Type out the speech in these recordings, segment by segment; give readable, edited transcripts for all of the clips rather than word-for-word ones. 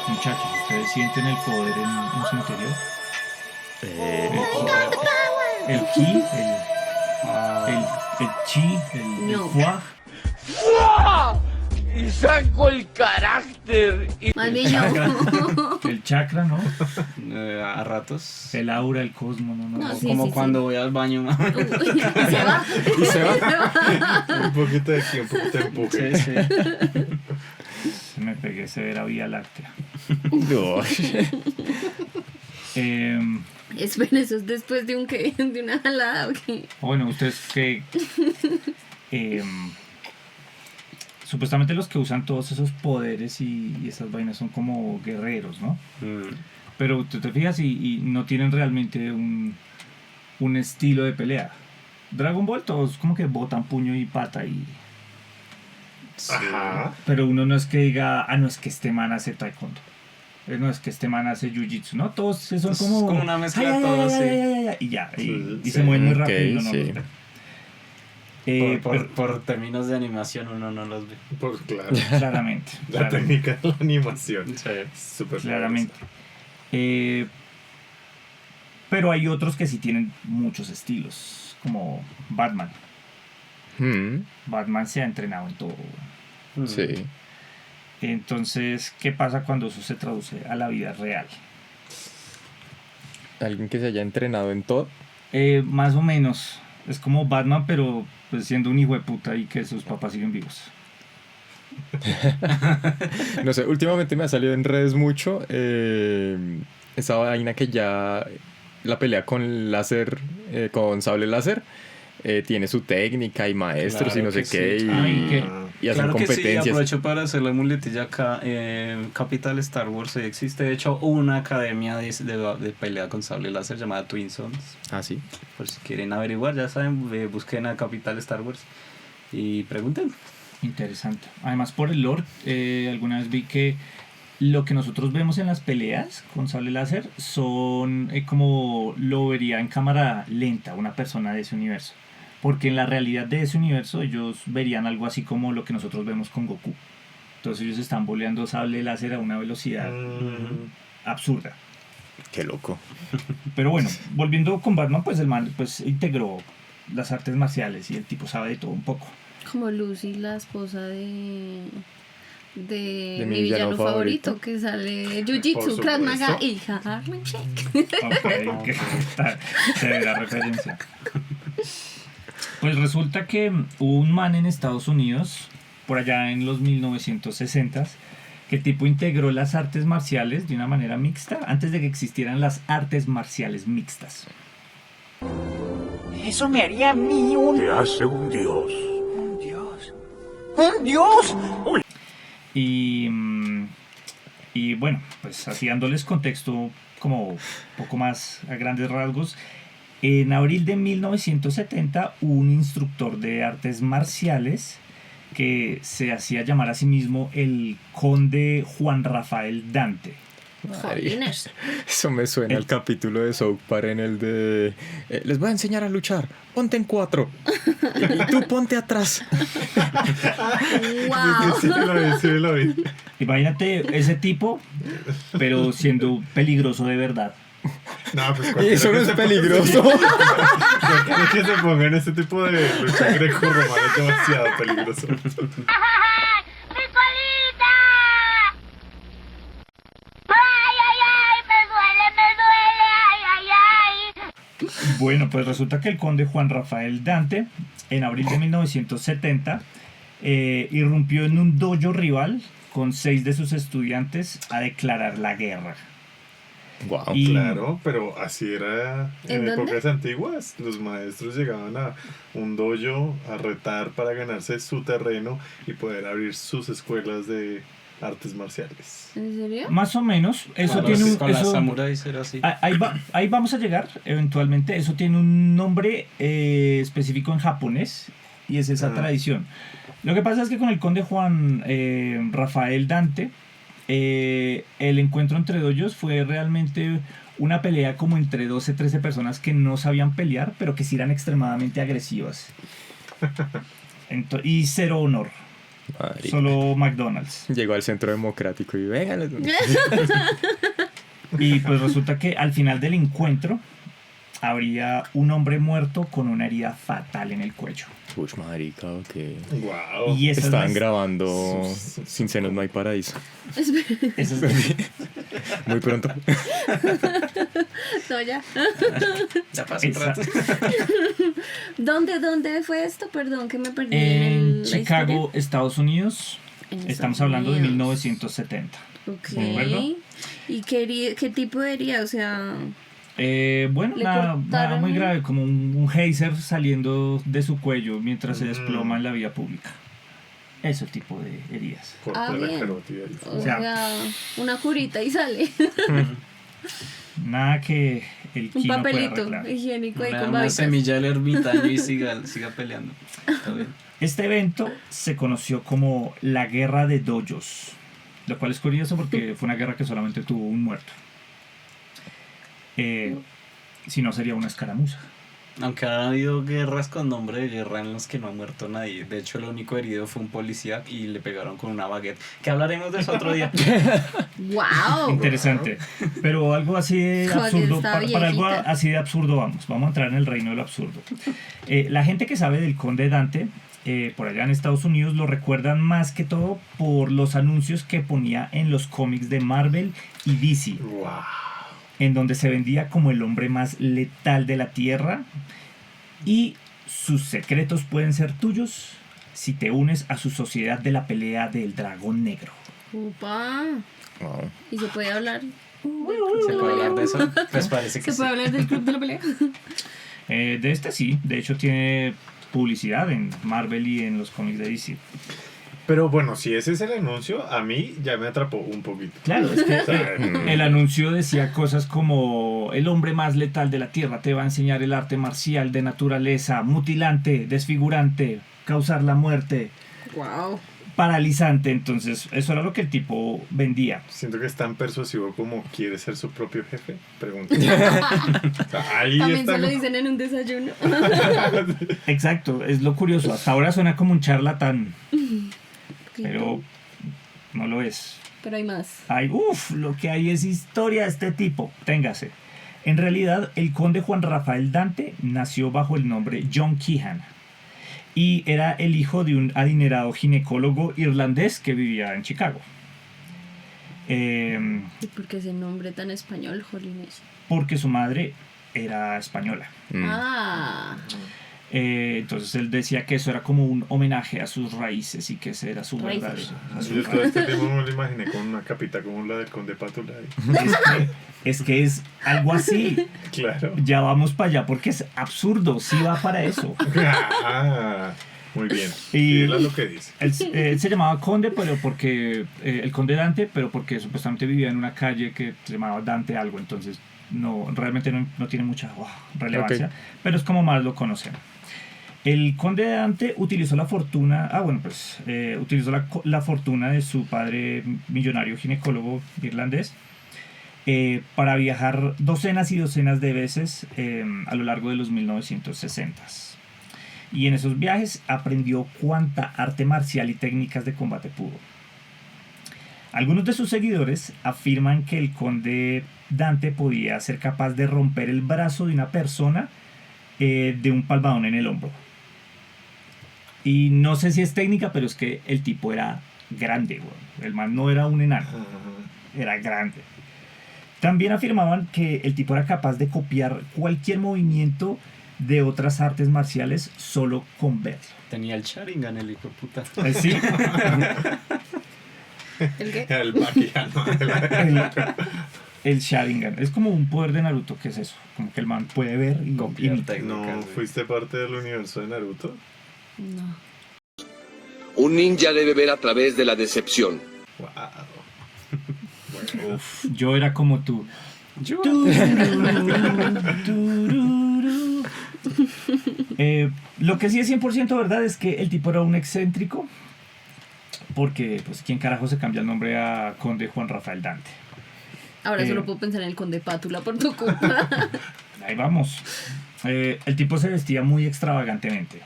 Muchachos, ¿ustedes sienten el poder en su interior? El ki, el chi, el No. fuá. Y saco el carácter. Más bien yo. El chakra, ¿no? A ratos. El aura, el cosmos, ¿no? No, sí, Como sí, cuando sí. voy al baño. Uy, y se va. Y se va. Un poquito de aquí, un poquito de empuje. Sí, sí. Se me pegué severa Vía Láctea. No. Espera, eso es después de de una jalada, ¿o qué? Bueno, ustedes que... supuestamente los que usan todos esos poderes y esas vainas son como guerreros, ¿no? Pero tú te fijas y no tienen realmente un estilo de pelea. Dragon Ball todos como que botan puño y pata y... Ajá. Pero uno no es que diga, no es que este man hace taekwondo. No es que este man hace jiu-jitsu, ¿no? Todos son Es como... como una mezcla ay, de todo, ay, sí. ay, ay, ay, y ya, y Sí, se mueven muy rápido ok, y uno no sí. los ve. Por términos de animación uno no los ve. Pues claro. Claramente. La técnica de la animación. Sí. Súper Claramente. Pero hay otros que sí tienen muchos estilos, como Batman. Batman se ha entrenado en todo. Sí. Entonces, ¿qué pasa cuando eso se traduce a la vida real? Alguien que se haya entrenado en todo. Más o menos. Es como Batman, pero pues, siendo un hijo de puta y que sus papás siguen vivos. No sé, últimamente me ha salido en redes mucho esa vaina que ya la pelea con láser, con sable láser, tiene su técnica y maestros Claro y no sé que qué, sí. Ay, ¿qué? y hacen Claro que sí, competencias. aprovecho para hacer la muletilla acá. Capital Star Wars existe, de hecho, una academia de pelea con sable láser llamada Twin Sons. Ah, sí. Por si quieren averiguar, ya saben, busquen a Capital Star Wars y pregunten. Interesante. Además, por el lore, alguna vez vi que lo que nosotros vemos en las peleas con sable láser son como lo vería en cámara lenta una persona de ese universo. Porque en la realidad de ese universo ellos verían algo así como lo que nosotros vemos con Goku. Entonces ellos están boleando sable láser a una velocidad absurda. Qué loco. Pero bueno, volviendo con Batman, pues el man pues, integró las artes marciales y el tipo sabe de todo un poco. Como Lucy, la esposa de mi mi villano favorito, favorito. que sale Por Jiu-Jitsu, Krav Maga supuesto. y Harlem Shake. Ok, se ve la referencia. Pues resulta que hubo un man en Estados Unidos, por allá en los 1960s, que el tipo integró las artes marciales de una manera mixta antes de que existieran las artes marciales mixtas. Eso me haría a mí un... Te hace un dios. Un dios. ¡Un dios! Y bueno, pues así dándoles contexto como un poco más a grandes rasgos, en abril de 1970 un instructor de artes marciales que se hacía llamar a sí mismo el conde Juan Rafael Dante. Jolines. Eso me suena al capítulo de South Park en el de les voy a enseñar a luchar, ponte en 4 y tú ponte atrás. ¡Wow! Sí, lo vi. Imagínate ese tipo, pero siendo peligroso de verdad. No, pues Y eso no es peligroso. Cualquiera que se ponga en este tipo de lucha greco-romana es demasiado peligroso. ¡Mi colita! ¡Ay, ay, ay! ¡Me duele! ¡Ay, ay, ay! Bueno, pues resulta que el conde Juan Rafael Dante, en abril de 1970, irrumpió en un dojo rival con 6 de sus estudiantes a declarar la guerra. Wow. Y- Claro, pero así era ¿En en dónde? épocas antiguas. Los maestros llegaban a un dojo a retar para ganarse su terreno y poder abrir sus escuelas de artes marciales. ¿En serio? Más o menos, eso Claro, tiene un... con las eso- samuráis era así. ahí vamos a llegar eventualmente. Eso tiene un nombre específico en japonés y es esa tradición. Lo que pasa es que con el conde Juan Rafael Dante, el encuentro entre dojos fue realmente una pelea como entre 12, 13 personas que no sabían pelear, pero que sí eran extremadamente agresivas. Y cero honor. Marica. Solo McDonald's. Llegó al centro democrático y venga. Y pues resulta que al final del encuentro habría un hombre muerto con una herida fatal en el cuello. Uy, marica, ok. Wow. Y esa es Estaban la- grabando Sin senos no hay paraíso. esa es- Muy pronto. No, ya. Ya pasó un esa- rato. ¿Dónde fue esto? Perdón, que me perdí. en la Chicago, Estados Unidos. En Estamos Estados hablando de Unidos. 1970. historia. ¿De acuerdo? Ok. ¿Y qué tipo de herida? O sea, Bueno, Le nada cortaron. muy grave, como un geyser saliendo de su cuello mientras se desploma en la vía pública. Ese tipo de heridas. Corta la bien. carótida. o sea, sea, una curita y sale. Nada que el Un Kino pueda papelito arreglar. higiénico ahí con Una babitas. semilla del ermitaño y siga peleando. Está bien. Este evento se conoció como la Guerra de Dojos, lo cual es curioso porque fue una guerra que solamente tuvo un muerto. Si no, sería una escaramuza. Aunque ha habido guerras con nombre de guerra en las que no ha muerto nadie. De hecho, el único herido fue un policía y le pegaron con una baguette. Que hablaremos de eso otro día. ¡Wow! Interesante. Pero algo así de Joder, absurdo, está para algo viejita. así de absurdo vamos a entrar en el reino del absurdo. La gente que sabe del Conde Dante, por allá en Estados Unidos, lo recuerdan más que todo por los anuncios que ponía en los cómics de Marvel y DC, Wow. en donde se vendía como el hombre más letal de la Tierra y sus secretos pueden ser tuyos si te unes a su sociedad de la pelea del dragón negro. Upa. Wow. ¿Y se puede hablar? ¿Se puede hablar de eso? Pues parece que ¿Se sí. puede hablar del club de la pelea? De este sí, de hecho tiene publicidad en Marvel y en los cómics de DC. Pero bueno, si ese es el anuncio, a mí ya me atrapó un poquito. Claro, es que el anuncio decía cosas como el hombre más letal de la Tierra te va a enseñar el arte marcial de naturaleza, mutilante, desfigurante, causar la muerte, ¡Wow! paralizante. Entonces, eso era lo que el tipo vendía. Siento que es tan persuasivo como quiere ser su propio jefe. Pregunta. O sea, ahí También está. se lo ¿no? dicen en un desayuno. Exacto, es lo curioso. Hasta ahora suena como un charlatán, pero no lo es. Pero hay más. Ay, lo que hay es historia de este tipo. Téngase. En realidad, el conde Juan Rafael Dante nació bajo el nombre John Keehan y era el hijo de un adinerado ginecólogo irlandés que vivía en Chicago. ¿Y por qué ese nombre tan español, Jolines? Porque su madre era española. Ah, Entonces él decía que eso era como un homenaje a sus raíces y que ese era su Raíces. verdadero. a su Yo todo raíz. este tiempo me lo imaginé con una capita como la del Conde Pátula. Es que es algo así. Claro. Ya vamos para allá porque es absurdo. Sí va para eso. Ah, muy bien. Y- Y él es lo que dice. Él se llamaba Conde, pero porque el Conde Dante, pero porque supuestamente vivía en una calle que se llamaba Dante algo, entonces no realmente no tiene mucha relevancia, Ok. pero es como más lo conocen. El Conde Dante utilizó la fortuna, utilizó la fortuna de su padre millonario ginecólogo irlandés para viajar docenas y docenas de veces a lo largo de los 1960s. Y en esos viajes aprendió cuánta arte marcial y técnicas de combate pudo. Algunos de sus seguidores afirman que el conde Dante podía ser capaz de romper el brazo de una persona de un palmadón en el hombro. Y no sé si es técnica, pero es que el tipo era grande, güey. El man no era un enano, era grande. También afirmaban que el tipo era capaz de copiar cualquier movimiento de otras artes marciales solo con verlo. Tenía el Sharingan, el hijo de puta. Sí, ¿el qué? El Bakugan. el Sharingan. Es como un poder de Naruto, que es eso. Como que el man puede ver y Copiar imita. técnicas. ¿No güey. fuiste parte del universo de Naruto? No. Un ninja debe ver a través de la decepción. Wow. Uf, yo era como tú. Lo que sí es 100% verdad es que el tipo era un excéntrico. Porque, pues, ¿quién carajo se cambia el nombre a Conde Juan Rafael Dante? Ahora solo puedo pensar en el conde Pátula por tu culpa. Ahí vamos. El tipo se vestía muy extravagantemente.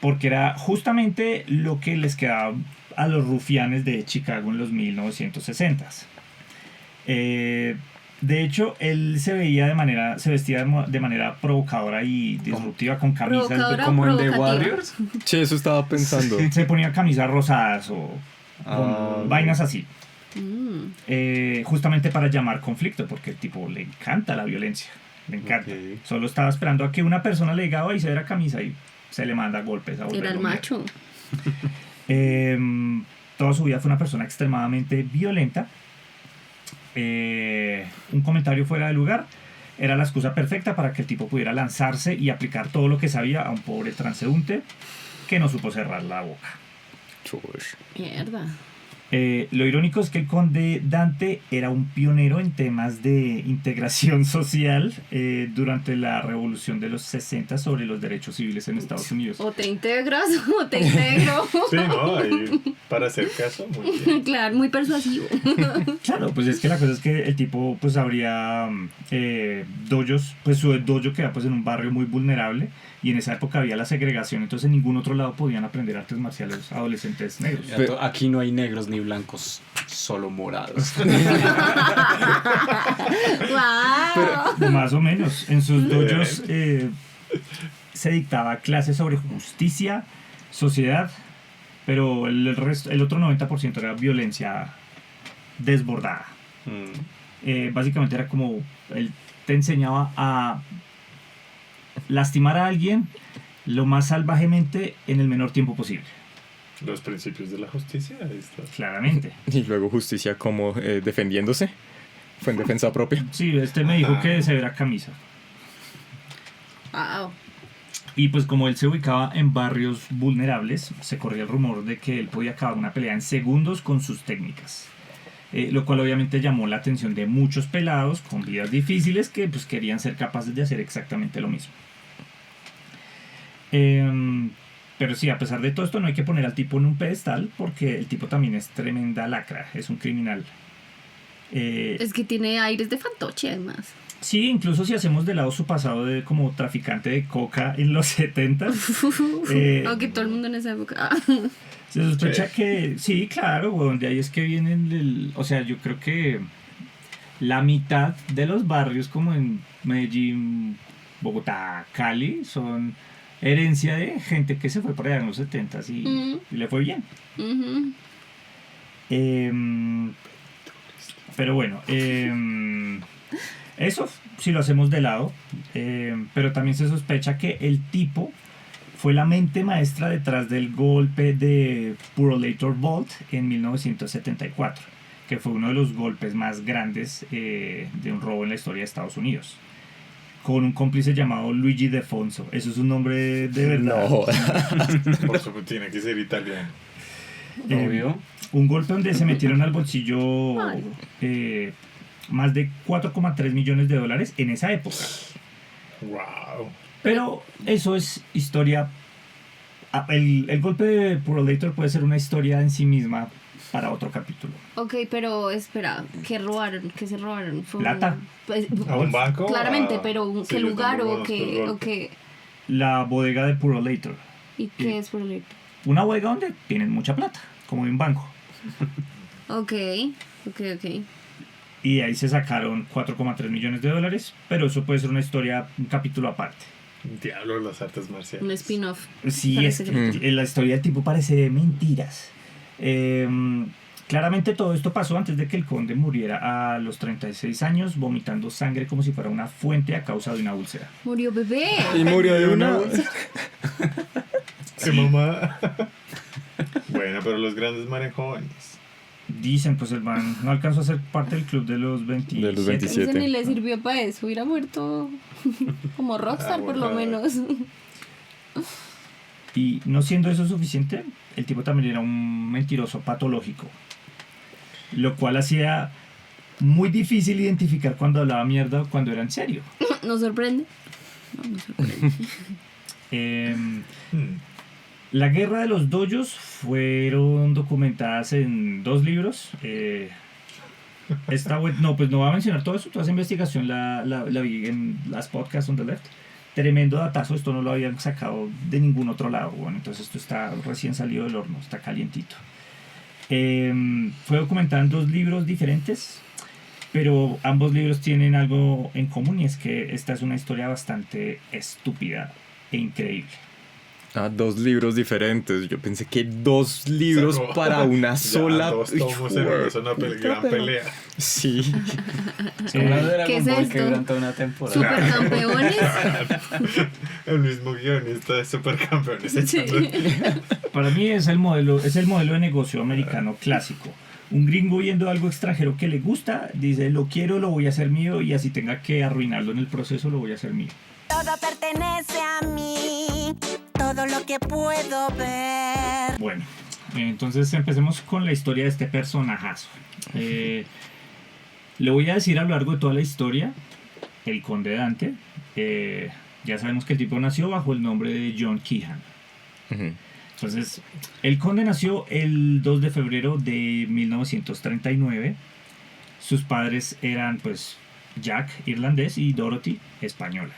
porque era justamente lo que les quedaba a los rufianes de Chicago en los 1960s. De hecho, él se vestía de manera provocadora y disruptiva con camisas Provocadora. Como en The Provocativa. Warriors. Sí, eso estaba pensando. se ponía camisas rosadas o con vainas así. Justamente para llamar conflicto, porque el tipo le encanta la violencia, le encanta. Ok. Solo estaba esperando a que una persona le diga, y se ve la camisa y se le manda golpes a Era volverlo el mierda. macho. Toda su vida fue una persona extremadamente violenta. Un comentario fuera de lugar era la excusa perfecta para que el tipo pudiera lanzarse y aplicar todo lo que sabía a un pobre transeúnte que no supo cerrar la boca. Chush. Mierda. Lo irónico es que el conde Dante era un pionero en temas de integración social durante la revolución de los 60 sobre los derechos civiles en Estados Unidos. O te integras o te integro. Sí, ¿no? Ahí, para hacer caso, muy bien. Claro, muy persuasivo. Claro, pues es que la cosa es que el tipo pues habría dojos, pues su dojo queda pues en un barrio muy vulnerable y en esa época había la segregación, entonces en ningún otro lado podían aprender artes marciales adolescentes negros. Aquí no hay negros ni blancos, solo morados. ¡Wow! Más o menos, en sus dojos se dictaba clases sobre justicia, sociedad, pero el otro 90% era violencia desbordada. Básicamente era como él te enseñaba a lastimar a alguien lo más salvajemente en el menor tiempo posible. Los principios de la justicia, ahí está. Claramente. Y luego justicia como defendiéndose. Fue en defensa propia. Sí, este me dijo que se verá camisa. Wow. Y pues como él se ubicaba en barrios vulnerables, se corría el rumor de que él podía acabar una pelea en segundos con sus técnicas. Lo cual obviamente llamó la atención de muchos pelados con vidas difíciles que pues querían ser capaces de hacer exactamente lo mismo. Pero sí, a pesar de todo esto no hay que poner al tipo en un pedestal porque el tipo también es tremenda lacra, es un criminal. Es que tiene aires de fantoche, además. Sí, incluso si hacemos de lado su pasado de como traficante de coca en los 70, Aunque todo el mundo en esa época. se sospecha que, sí, claro, weón, de ahí es que vienen, o sea, yo creo que la mitad de los barrios como en Medellín, Bogotá, Cali, son herencia de gente que se fue por allá en los 70 y le fue bien. Ujú. Pero bueno, eso si lo hacemos de lado, pero también se sospecha que el tipo fue la mente maestra detrás del golpe de Purolator Vault en 1974, que fue uno de los golpes más grandes de un robo en la historia de Estados Unidos, con un cómplice llamado Luigi Defonso. Eso es un nombre de verdad. No. Por supuesto, tiene que ser italiano. Obvio. Un golpe donde se metieron al bolsillo más de 4,3 millones de dólares en esa época. Wow. Pero eso es historia. El golpe de Purolator puede ser una historia en sí misma para otro capítulo. Ok, pero espera, ¿qué robaron? ¿Qué se robaron? Fue Plata. Pues, ¿A un banco? claramente, pero Sí, ¿qué yo lugar tampoco o conozco el qué? golpe. ¿O qué? La bodega de Purolator. ¿Y qué es por el... Una bodega donde tienen mucha plata, como en un banco. Ok. Y de ahí se sacaron 4,3 millones de dólares, pero eso puede ser una historia, un capítulo aparte. Diablo de las artes marciales. Un spin-off. Sí, Parece es que- que la historia del tipo parece de mentiras. Claramente todo esto pasó antes de que el conde muriera a los 36 años, vomitando sangre como si fuera una fuente a causa de una úlcera. Murió bebé. Y murió de una. ¡Qué mamá! Bueno, pero los grandes mueren jóvenes. Dicen, pues el man no alcanzó a ser parte del club de los 27. De los 27. Ese ni le sirvió para eso. Hubiera muerto como rockstar, por lo bueno. menos. Y no siendo eso suficiente, el tipo también era un mentiroso patológico. Lo cual hacía muy difícil identificar cuando hablaba mierda o cuando era en serio. ¿Nos sorprende? No, nos sorprende. La guerra de los dojos fueron documentadas en 2 libros. No, pues no voy a mencionar todo eso. Toda esa investigación la vi en las podcasts on the left. tremendo datazo, esto no lo habían sacado de ningún otro lado. Bueno, entonces esto está recién salido del horno, está calientito. Fue documentada en 2 libros diferentes, pero ambos libros tienen algo en común, y es que esta es una historia bastante estúpida e increíble. 2 libros diferentes. Yo pensé que 2 libros Sacó- para una Ya, sola. 2 tomos en una, es una gran pelea. Sí. Una ¿Qué Dragon es Ball esto? que durante una temporada. Supercampeones. El mismo guionista de Supercampeones Sí. echando. Para mí es el modelo de negocio americano clásico. Un gringo viendo algo extranjero que le gusta, dice, lo quiero, lo voy a hacer mío, y así tenga que arruinarlo en el proceso, lo voy a hacer mío. Todo pertenece a mí, todo lo que puedo ver. Bueno, entonces empecemos con la historia de este personajazo. Le voy a decir a lo largo de toda la historia, el Conde Dante. Ya sabemos que el tipo nació bajo el nombre de John Keehan. Ujú. Entonces, el conde nació el 2 de febrero de 1939. Sus padres eran, pues, Jack, irlandés, y Dorothy, española.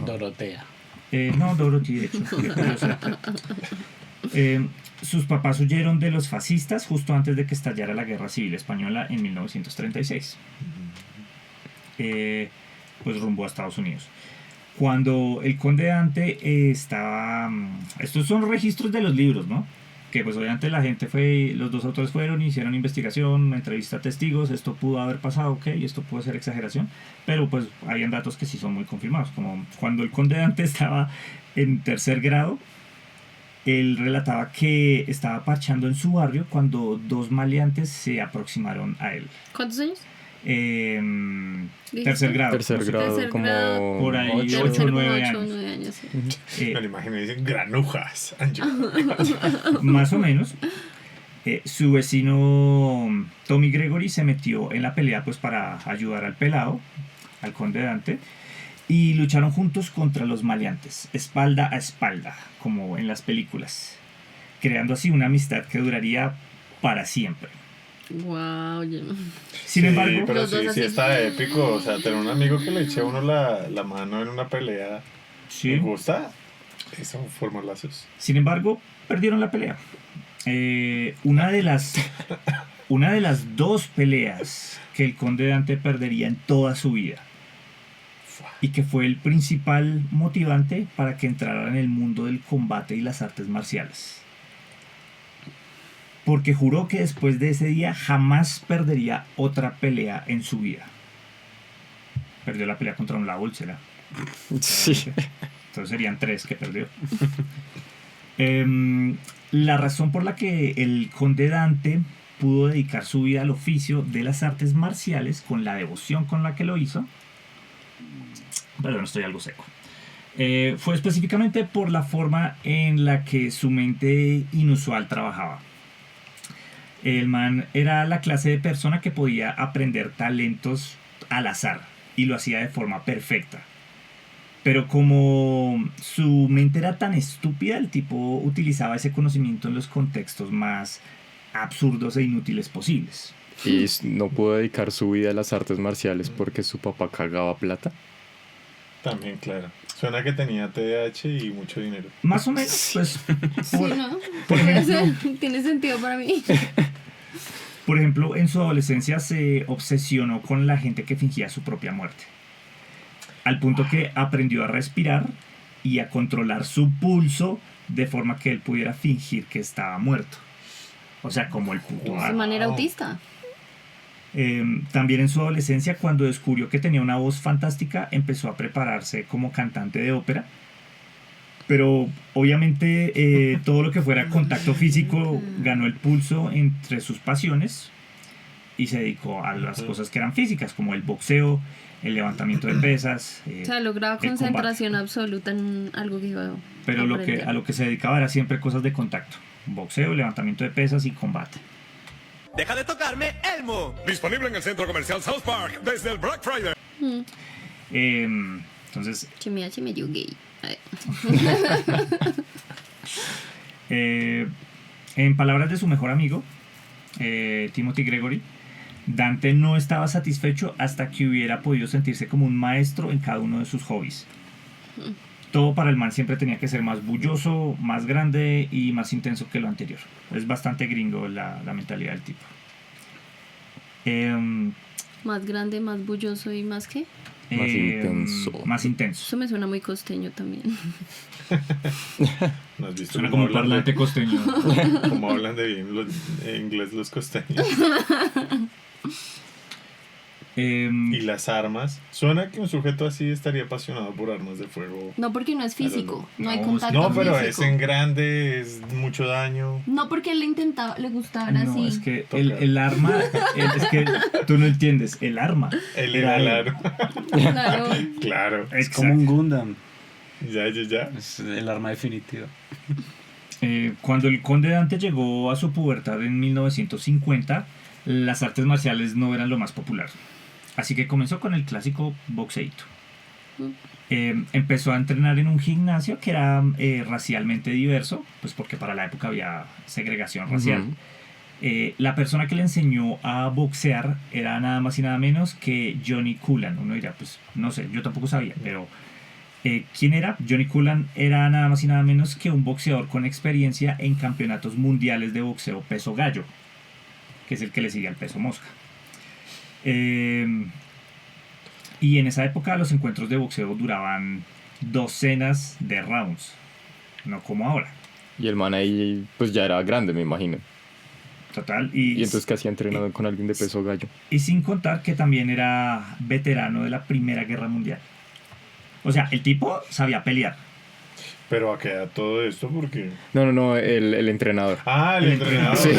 Dorotea. No, Dorothy, de hecho. Yo sé. Sus papás huyeron de los fascistas justo antes de que estallara la Guerra Civil Española en 1936. Pues rumbo a Estados Unidos. Cuando el conde Dante estaba... Estos son registros de los libros, ¿no? Que pues obviamente la gente fue... Los 2 autores fueron, hicieron investigación, entrevista a testigos, esto pudo haber pasado, ok, esto pudo ser exageración, pero pues habían datos que sí son muy confirmados, como cuando el conde Dante estaba en 3er grado, él relataba que estaba parchando en su barrio cuando 2 maleantes se aproximaron a él. ¿Cuántos años? 3er grado. Tercer grado, Tercer como. grado. Por ahí, Debe 8 ser o como 9 8 o años. 9 años, sí. Me lo imagino y dicen granujas. Angel. Más o menos. Su vecino Tommy Gregory se metió en la pelea pues para ayudar al pelado, al conde Dante, y lucharon juntos contra los maleantes, espalda a espalda, como en las películas, creando así una amistad que duraría para siempre. Wow, yo no. Sin embargo, pero Los dos sí así. está épico. O sea, tener un amigo que le eche a uno la mano en una pelea. sí. Me gusta. Eso forma lazos. Sin embargo, perdieron la pelea. Una de las 2 peleas que el conde Dante perdería en toda su vida, y que fue el principal motivante para que entrara en el mundo del combate y las artes marciales. Porque juró que después de ese día jamás perdería otra pelea en su vida. Perdió la pelea contra un La Úlcera. Sí. Entonces serían 3 que perdió. La razón por la que el conde Dante pudo dedicar su vida al oficio de las artes marciales con la devoción con la que lo hizo, perdón, estoy algo seco, fue específicamente por la forma en la que su mente inusual trabajaba. El man era la clase de persona que podía aprender talentos al azar y lo hacía de forma perfecta. Pero como su mente era tan estúpida, el tipo utilizaba ese conocimiento en los contextos más absurdos e inútiles posibles. Y no pudo dedicar su vida a las artes marciales porque su papá cagaba plata. También, claro. Suena que tenía TDAH y mucho dinero. Más o menos, pues, Sí, por, ¿no? por Puede ejemplo, ser, tiene sentido para mí. por ejemplo, en su adolescencia se obsesionó con la gente que fingía su propia muerte. Al punto que aprendió a respirar y a controlar su pulso de forma que él pudiera fingir que estaba muerto. O sea, como el puto De arte. manera autista. También en su adolescencia, cuando descubrió que tenía una voz fantástica, empezó a prepararse como cantante de ópera. Pero obviamente todo lo que fuera contacto físico ganó el pulso entre sus pasiones y se dedicó a las cosas que eran físicas, como el boxeo, el levantamiento de pesas. O sea, lograba el concentración absoluta en algo que iba a Pero aprender. a lo que se dedicaba era siempre cosas de contacto. Boxeo, levantamiento de pesas y combate. ¡Deja de tocarme, Elmo! Disponible en el centro comercial South Park desde el Black Friday. Entonces, Chimea, you gay. Ay. en palabras de su mejor amigo, Timothy Gregory, Dante no estaba satisfecho hasta que hubiera podido sentirse como un maestro en cada uno de sus hobbies. todo para el man siempre tenía que ser más bulloso, más grande y más intenso que lo anterior. Es bastante gringo la mentalidad del tipo. Más grande, más bulloso y más qué. Más intenso. Más intenso. Eso me suena muy costeño también. ¿No has visto Suena cómo como un hablan parlante costeño. cómo hablan de bien en inglés los costeños? Y las armas. Suena que un sujeto así estaría apasionado por armas de fuego. No, porque no es físico. No, hay no, contacto No, pero físico. es en grande, es mucho daño. No, porque él le gustaba No, así. es que el arma, es que tú no entiendes, el arma. El era él. arma. Claro. Claro. Es como un Gundam. Ya. Es el arma definitiva. Cuando el conde Dante llegó a su pubertad en 1950, las artes marciales no eran lo más popular. Así que comenzó con el clásico boxeito. Empezó a entrenar en un gimnasio que era racialmente diverso, pues porque para la época había segregación racial. La persona que le enseñó a boxear era nada más y nada menos que Johnny Cullen. Uno dirá, pues no sé, yo tampoco sabía, pero ¿quién era? Johnny Cullen era nada más y nada menos que un boxeador con experiencia en campeonatos mundiales de boxeo peso gallo, que es el que le sigue al peso mosca. Y en esa época los encuentros de boxeo duraban docenas de rounds, no como ahora. Y el man ahí pues ya era grande, me imagino. Total. Y entonces ¿qué hacía entrenando con alguien de peso gallo? Y sin contar que también era veterano de la Primera Guerra Mundial. O sea, el tipo sabía pelear. Pero a qué edad todo esto, porque... No, el entrenador. Ah, el entrenador. Sí.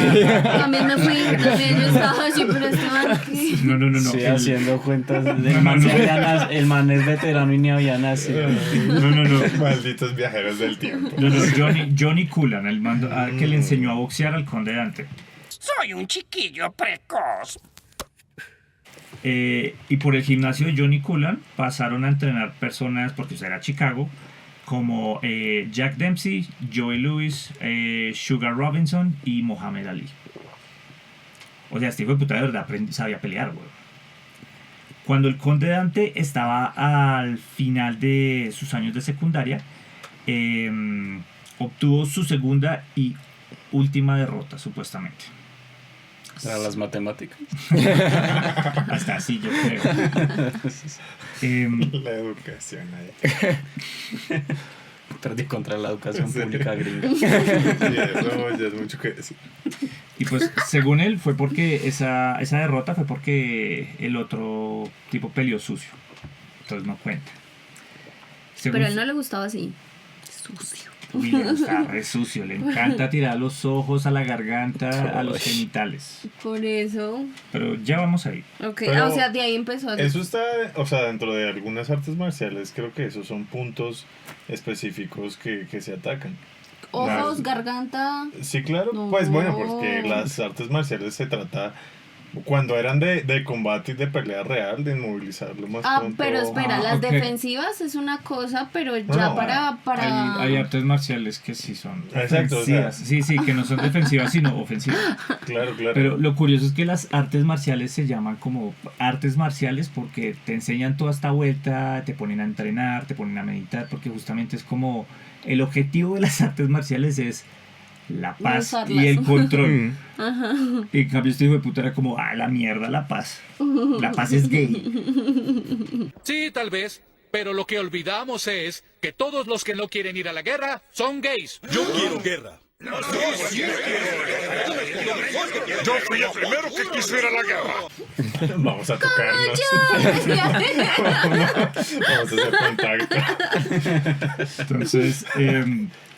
También me fui, también yo estaba así, pero estaba aquí. No. Sí, haciendo cuentas. El man es veterano y ni había nacido. No. Malditos viajeros del tiempo. No, Johnny Cullen, el mando que le enseñó a boxear al conde Dante. Soy un chiquillo precoz. Y por el gimnasio de Johnny Cullen pasaron a entrenar personas, porque era Chicago, como Jack Dempsey, Joey Lewis, Sugar Robinson y Muhammad Ali. O sea, este hijo de puta de verdad sabía pelear, güey. Cuando el conde Dante estaba al final de sus años de secundaria, obtuvo su segunda y última derrota, supuestamente. Para las matemáticas. Hasta así, yo creo. La educación ahí. Perdí contra la educación pública gringa. Sí, eso ya es mucho que decir. Y pues, según él, fue porque esa derrota fue porque el otro tipo peleó sucio. Entonces no cuenta. Pero a él no le gustaba así. Sucio. Uy, le gusta re sucio, le encanta tirar los ojos a la garganta, a los genitales. Por eso. Pero ya vamos ahí. Ok, Pero o sea, de ahí empezó a... Eso está, o sea, dentro de algunas artes marciales, creo que esos son puntos específicos que se atacan. Ojos, garganta... Sí, claro, No. pues bueno, porque las artes marciales se trata, cuando eran de combate y de pelea real, de inmovilizarlo más pronto. pero espera, las ok. defensivas es una cosa, pero ya No, para... Hay artes marciales que sí son Exacto, o sea. ofensivas. Sí, que no son defensivas, sino ofensivas. Claro. Pero lo curioso es que las artes marciales se llaman como artes marciales porque te enseñan toda esta vuelta, te ponen a entrenar, te ponen a meditar, porque justamente es como el objetivo de las artes marciales es la paz usarlas. y el control. Ajá. Y en cambio este hijo de puta era como, la mierda, la paz. La paz es gay. Sí, tal vez. Pero lo que olvidamos es que todos los que no quieren ir a la guerra son gays. Yo quiero guerra. Yo fui el primero que quiso ir a la guerra. Vamos a tocarnos. Vamos a hacer contacto. Entonces,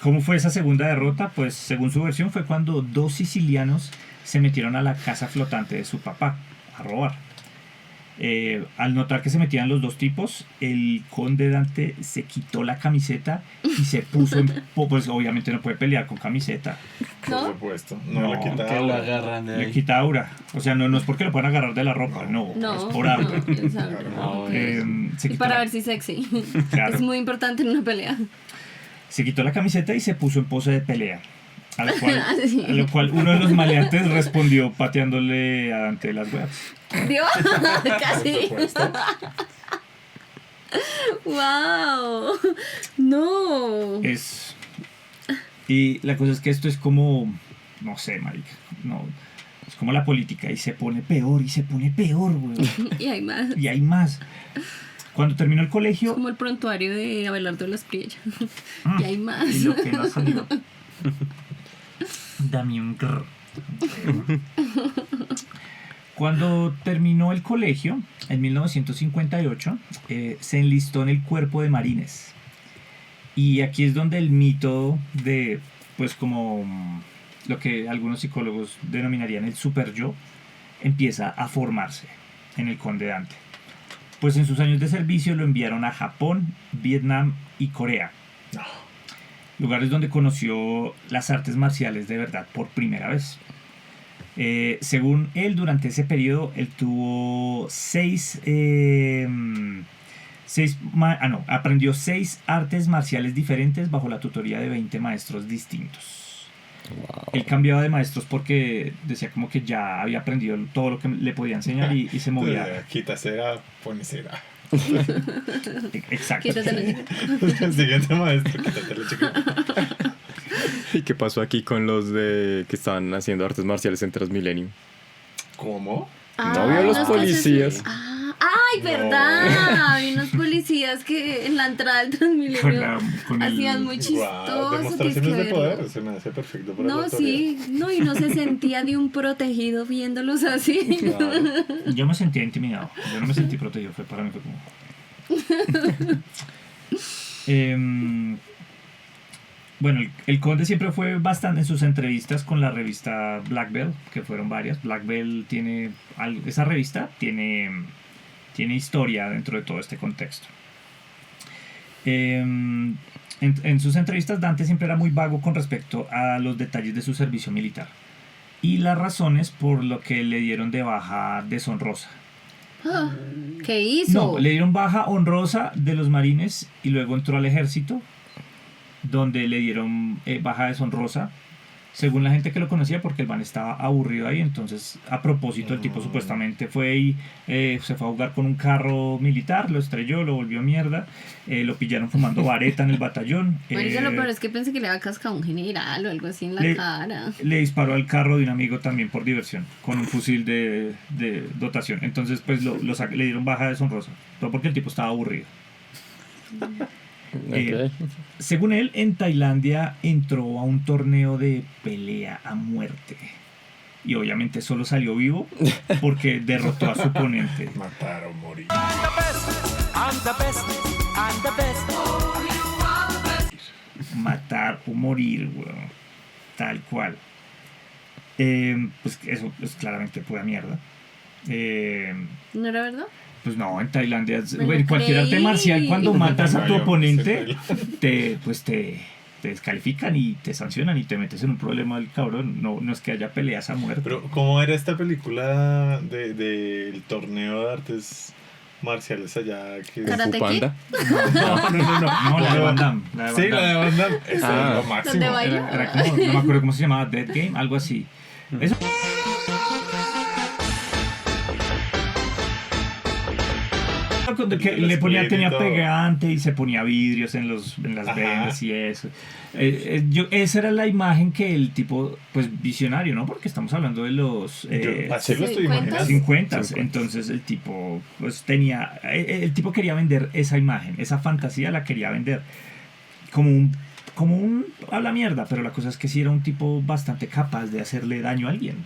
¿cómo fue esa segunda derrota? Pues según su versión fue cuando dos sicilianos se metieron a la casa flotante de su papá a robar. Al notar que se metían los dos tipos, el conde Dante se quitó la camiseta y se puso pues obviamente no puede pelear con camiseta. Por supuesto. No, le quita que lo aura. agarran de Le ahí. quita aura. O sea, no es porque lo puedan agarrar de la ropa, no es por aura. Exacto. No, Se Y quitó para la- ver si sexy. Claro. Es muy importante en una pelea. Se quitó la camiseta y se puso en pose de pelea. A lo cual, Sí. a lo cual uno de los maleantes respondió pateándole a Dante las huevas. ¿Vio? Casi. ¡Wow! ¡No! Y la cosa es que esto es como, no sé, marica, no, es como la política y se pone peor, weón. Y hay más. Y hay más. Cuando terminó el colegio... Como el prontuario de Abelardo de las Priellas. Y hay más. Y lo que no ha salido. Dame un grr. Cuando terminó el colegio, en 1958, se enlistó en el Cuerpo de Marines. Y aquí es donde el mito de, pues como lo que algunos psicólogos denominarían el super yo, empieza a formarse en el Conde Dante. Pues en sus años de servicio lo enviaron a Japón, Vietnam y Corea. Lugares donde conoció las artes marciales de verdad por primera vez. Según él, durante ese periodo, él tuvo aprendió 6 artes marciales diferentes bajo la tutoría de 20 maestros distintos. Wow. Él cambiaba de maestros porque decía como que ya había aprendido todo lo que le podía enseñar y se movía. Quita cera, pone cera. Exacto. El siguiente maestro, quítate la chiquita. ¿Y qué pasó aquí con los de que estaban haciendo artes marciales en Transmilenio? ¿Cómo? No vio a los policías. ¡Ay, verdad! Hay unos policías que en la entrada del Transmilenio hacían muy chistoso. Demostraciones de poder, se me hace perfecto para no, sí, no, y no se sentía de un protegido viéndolos así. Claro. Yo me sentía intimidado, yo no me sentí protegido, para mí fue como... Bueno, el Conde siempre fue bastante en sus entrevistas con la revista Black Belt, que fueron varias. Black Belt tiene, esa revista tiene historia dentro de todo este contexto. En sus entrevistas Dante siempre era muy vago con respecto a los detalles de su servicio militar y las razones por lo que le dieron de baja deshonrosa. ¿Qué hizo? No, le dieron baja honrosa de los marines y luego entró al ejército, donde le dieron baja deshonrosa, según la gente que lo conocía, porque el man estaba aburrido ahí. Entonces, a propósito, el tipo supuestamente fue y se fue a jugar con un carro militar, lo estrelló, lo volvió mierda, lo pillaron fumando vareta en el batallón. Marica, lo peor es que pensé que le había cascado un general o algo así en la cara. Le disparó al carro de un amigo también por diversión, con un fusil de dotación. Entonces, pues le dieron baja deshonrosa, todo porque el tipo estaba aburrido. Okay. Según él, en Tailandia entró a un torneo de pelea a muerte y obviamente solo salió vivo porque derrotó a su oponente. Matar o morir. Matar o morir, weón. Tal cual. Pues eso es claramente pura mierda. ¿No era verdad? Pues no, en Tailandia, cualquier arte marcial, cuando matas a tu oponente, te descalifican y te sancionan y te metes en un problema del cabrón. No es que haya peleas a muerte. Pero, ¿cómo era esta película del torneo de artes marciales allá? ¿Karate Kid? No, la de Van Damme. Sí, la de Van Damme. Es lo máximo. Era como, no me acuerdo cómo se llamaba, Dead Game, algo así. Eso. Que le tenía pegante y se ponía vidrios en las vendas y eso. Esa era la imagen que el tipo, pues visionario, ¿no? Porque estamos hablando de los 50. Entonces el tipo, pues tenía, el tipo quería vender esa imagen, esa fantasía la quería vender como un habla mierda, pero la cosa es que sí era un tipo bastante capaz de hacerle daño a alguien.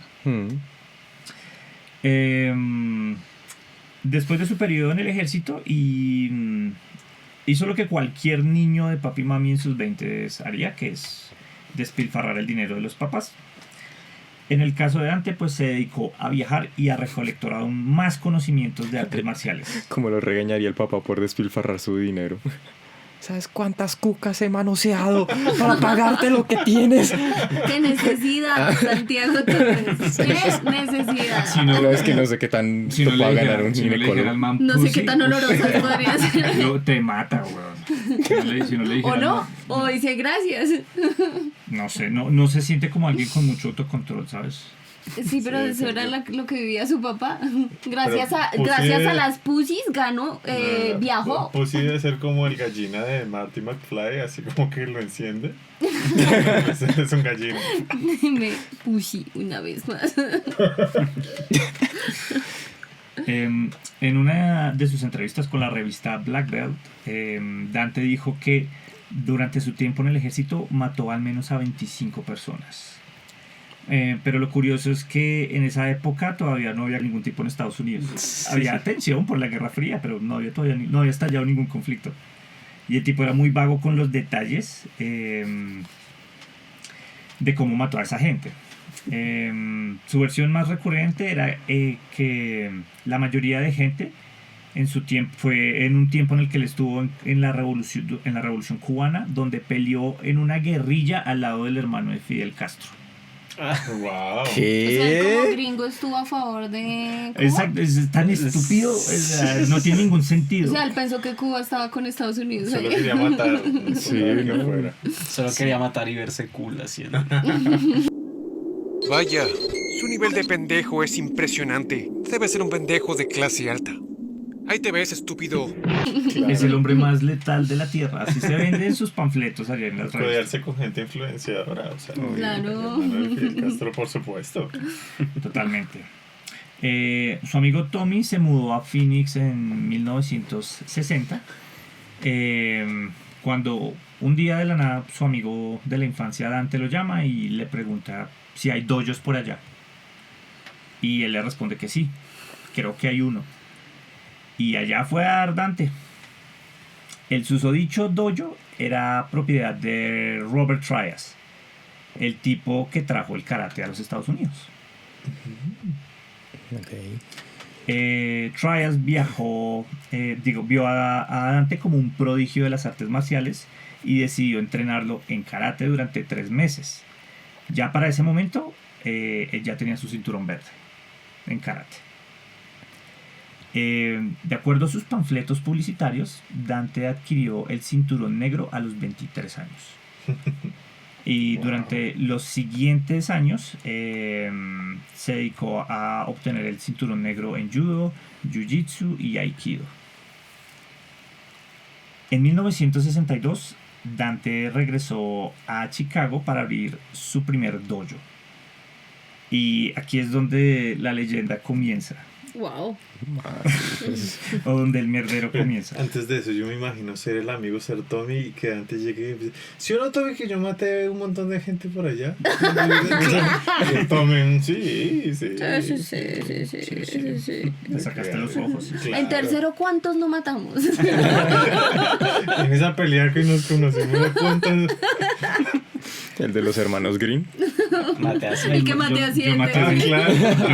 Después de su periodo en el ejército hizo lo que cualquier niño de papi y mami en sus 20s haría, que es despilfarrar el dinero de los papás. En el caso de Dante, pues se dedicó a viajar y a recolectar aún más conocimientos de artes marciales. Como lo regañaría el papá por despilfarrar su dinero. ¿Sabes cuántas cucas he manoseado para pagarte lo que tienes? ¿Qué necesidad, Santiago? ¿Qué necesidad? Si no, es que no sé qué tan va a ganar un ginecólogo. No sé qué tan olorosas podría ser. Te mata, weón. Si no le dijera, o no, o dice gracias. No sé, no se siente como alguien con mucho autocontrol, ¿sabes? Sí, pero Sí, eso era yo- lo que vivía su papá. Gracias Pero a, Pussy gracias de- a las pussies ganó, viajó. Pussy debe ser como el gallina de Marty McFly, así como que lo enciende. Es un gallino. Me pussy una vez más. En una de sus entrevistas con la revista Black Belt, Dante dijo que durante su tiempo en el ejército mató al menos a 25 personas. Pero lo curioso es que en esa época todavía no había ningún tipo en Estados Unidos. Había tensión por la Guerra Fría, pero no había estallado ningún conflicto. Y el tipo era muy vago con los detalles de cómo mató a esa gente. Su versión más recurrente era que la mayoría de gente en su tiempo fue en un tiempo en el que él estuvo en la revolución cubana, donde peleó en una guerrilla al lado del hermano de Fidel Castro. Wow. O sea, como gringo estuvo a favor de Cuba. Exacto, es tan estúpido, no tiene ningún sentido. O sea, él pensó que Cuba estaba con Estados Unidos. Solo ahí. quería matar. Sí, no fuera. Solo quería matar y verse cool haciendo. Vaya, su nivel de pendejo es impresionante. Debe ser un pendejo de clase alta. Ahí te ves, estúpido. Claro. Es el hombre más letal de la Tierra. Así se venden sus panfletos allá en las redes. Rodearse con gente influenciadora. O sea, Claro. Fidel Castro, por supuesto. Totalmente. Su amigo Tommy se mudó a Phoenix en 1960. Cuando un día de la nada su amigo de la infancia Dante lo llama y le pregunta si hay dojos por allá. Y él le responde que sí, creo que hay uno. Y allá fue a dar Dante. El susodicho dojo era propiedad de Robert Trias, el tipo que trajo el karate a los Estados Unidos. Trias vio a Dante como un prodigio de las artes marciales y decidió entrenarlo en karate durante 3 meses. Ya para ese momento, él ya tenía su cinturón verde en karate. De acuerdo a sus panfletos publicitarios, Dante adquirió el cinturón negro a los 23 años. Y durante los siguientes años se dedicó a obtener el cinturón negro en judo, jiu-jitsu y aikido. En 1962, Dante regresó a Chicago para abrir su primer dojo. Y aquí es donde la leyenda comienza. Wow. O donde el mierdero comienza. Antes de eso, yo me imagino ser el amigo, ser Tommy y que antes llegue y empiece, ¿sí o no, Tommy, que yo maté un montón de gente por allá? Y Tommy, sí. Me sacaste los ojos. Claro. En tercero, ¿cuántos no matamos? En esa pelea que nos conocimos, ¿cuántas? El de los hermanos Green. Maté a El que maté a 7. Yo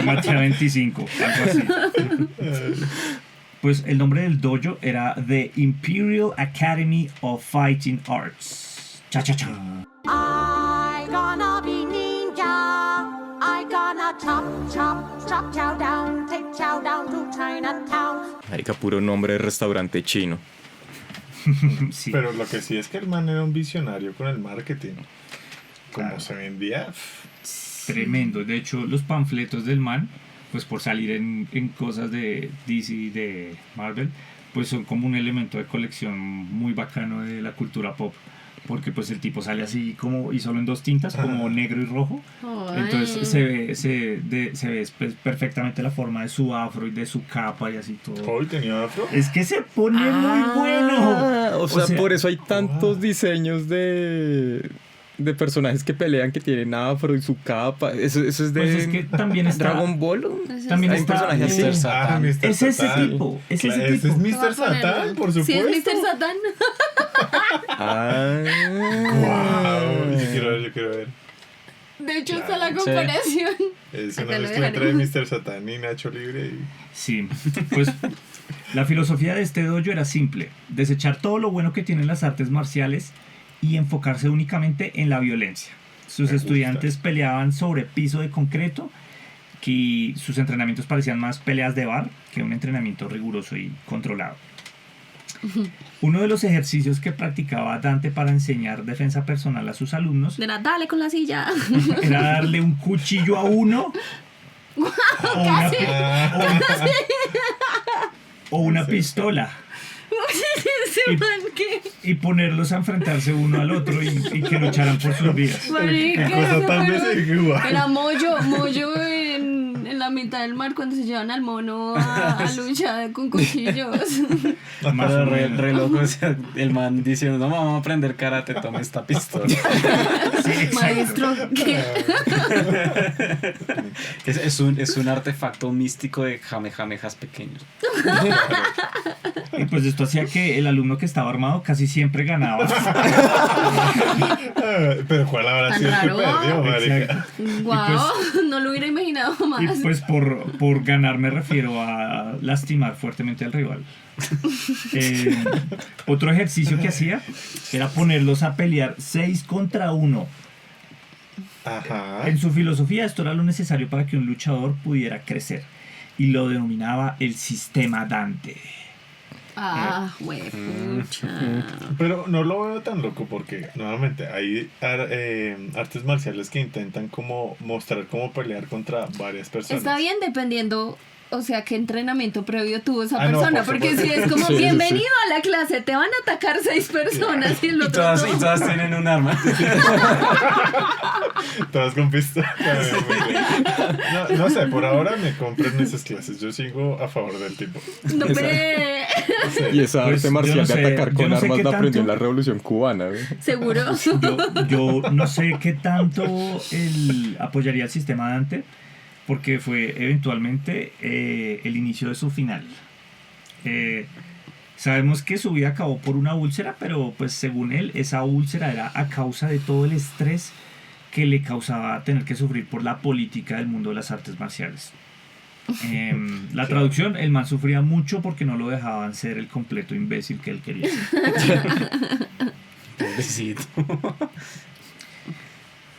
maté a 25, algo así. Pues el nombre del dojo era The Imperial Academy of Fighting Arts. Cha-cha-cha. I gonna be ninja. I gonna chop chow down, take chow down to Chinatown. Marica, puro nombre de restaurante chino. Sí. Pero lo que sí es que el man era un visionario con el marketing. Como Claro. se vendía. Tremendo. De hecho, los panfletos del man, pues por salir en cosas de DC, de Marvel, pues son como un elemento de colección muy bacano de la cultura pop. Porque pues el tipo sale así como, y solo en 2 tintas, como negro y rojo. Entonces se ve pues, perfectamente la forma de su afro y de su capa y así todo. ¿Hoy tenía afro? Es que se pone muy bueno. O sea, por eso hay tantos diseños de personajes que pelean que tienen afro y su capa. Eso es de Pues es que también está Dragon Ball. ¿No? También Hay un está personaje así. Mr. Satan. Mr. Es ese Satan. tipo. Es Claro, ese ese tipo. es Mr. Satan, por supuesto. Sí, es Mr. Satan. Wow, yo quiero ver. De hecho, está Claro, la comparación. Es Acá una lo mezcla entre dejaron. Mr. Satan y Nacho Libre. Sí, pues la filosofía de este dojo era simple: desechar todo lo bueno que tienen las artes marciales y enfocarse únicamente en la violencia. Sus estudiantes peleaban sobre piso de concreto, que sus entrenamientos parecían más peleas de bar que un entrenamiento riguroso y controlado. Uno de los ejercicios que practicaba Dante para enseñar defensa personal a sus alumnos Era, dale con la silla. era darle un cuchillo a uno o una pistola. Y ponerlos a enfrentarse uno al otro y que lucharan por sus vidas. Era Moyo en la mitad del mar cuando se llevan al mono a luchar con cuchillos. Pero re loco, o sea, el man diciendo, no, vamos a aprender karate, toma esta pistola. Sí, maestro, ¿qué? Es un artefacto místico de jamejamejas pequeños. Y pues esto hacía que el alumno que estaba armado casi siempre ganaba. Pero ¿cuál habrá sido el que perdió, marica? Wow, no lo hubiera imaginado más. Y pues por ganar me refiero a lastimar fuertemente al rival. Otro ejercicio que hacía era ponerlos a pelear 6 contra 1. Ajá. En su filosofía esto era lo necesario para que un luchador pudiera crecer y lo denominaba el sistema Dante. Huepucha. Pero no lo veo tan loco porque nuevamente hay artes marciales que intentan como mostrar cómo pelear contra varias personas. Está bien dependiendo, o sea, qué entrenamiento previo tuvo esa no, persona, por porque supuesto. si es como Sí, bienvenido a la clase, te van a atacar 6 personas y el otro Y todas tienen un arma. Todas con pistola. No sé, por ahora me compren esas clases. Yo sigo a favor del tipo. No, pero... Y esa Pues, arte yo marcial no sé, de atacar yo con no sé armas qué la aprendió en tanto. la Revolución Cubana, ¿ve? ¿Seguro? Yo no sé qué tanto él apoyaría el sistema Dante, porque fue eventualmente el inicio de su final. Sabemos que su vida acabó por una úlcera, pero pues según él esa úlcera era a causa de todo el estrés que le causaba tener que sufrir por la política del mundo de las artes marciales. La traducción, el man sufría mucho porque no lo dejaban ser el completo imbécil que él quería ser. Pobrecito.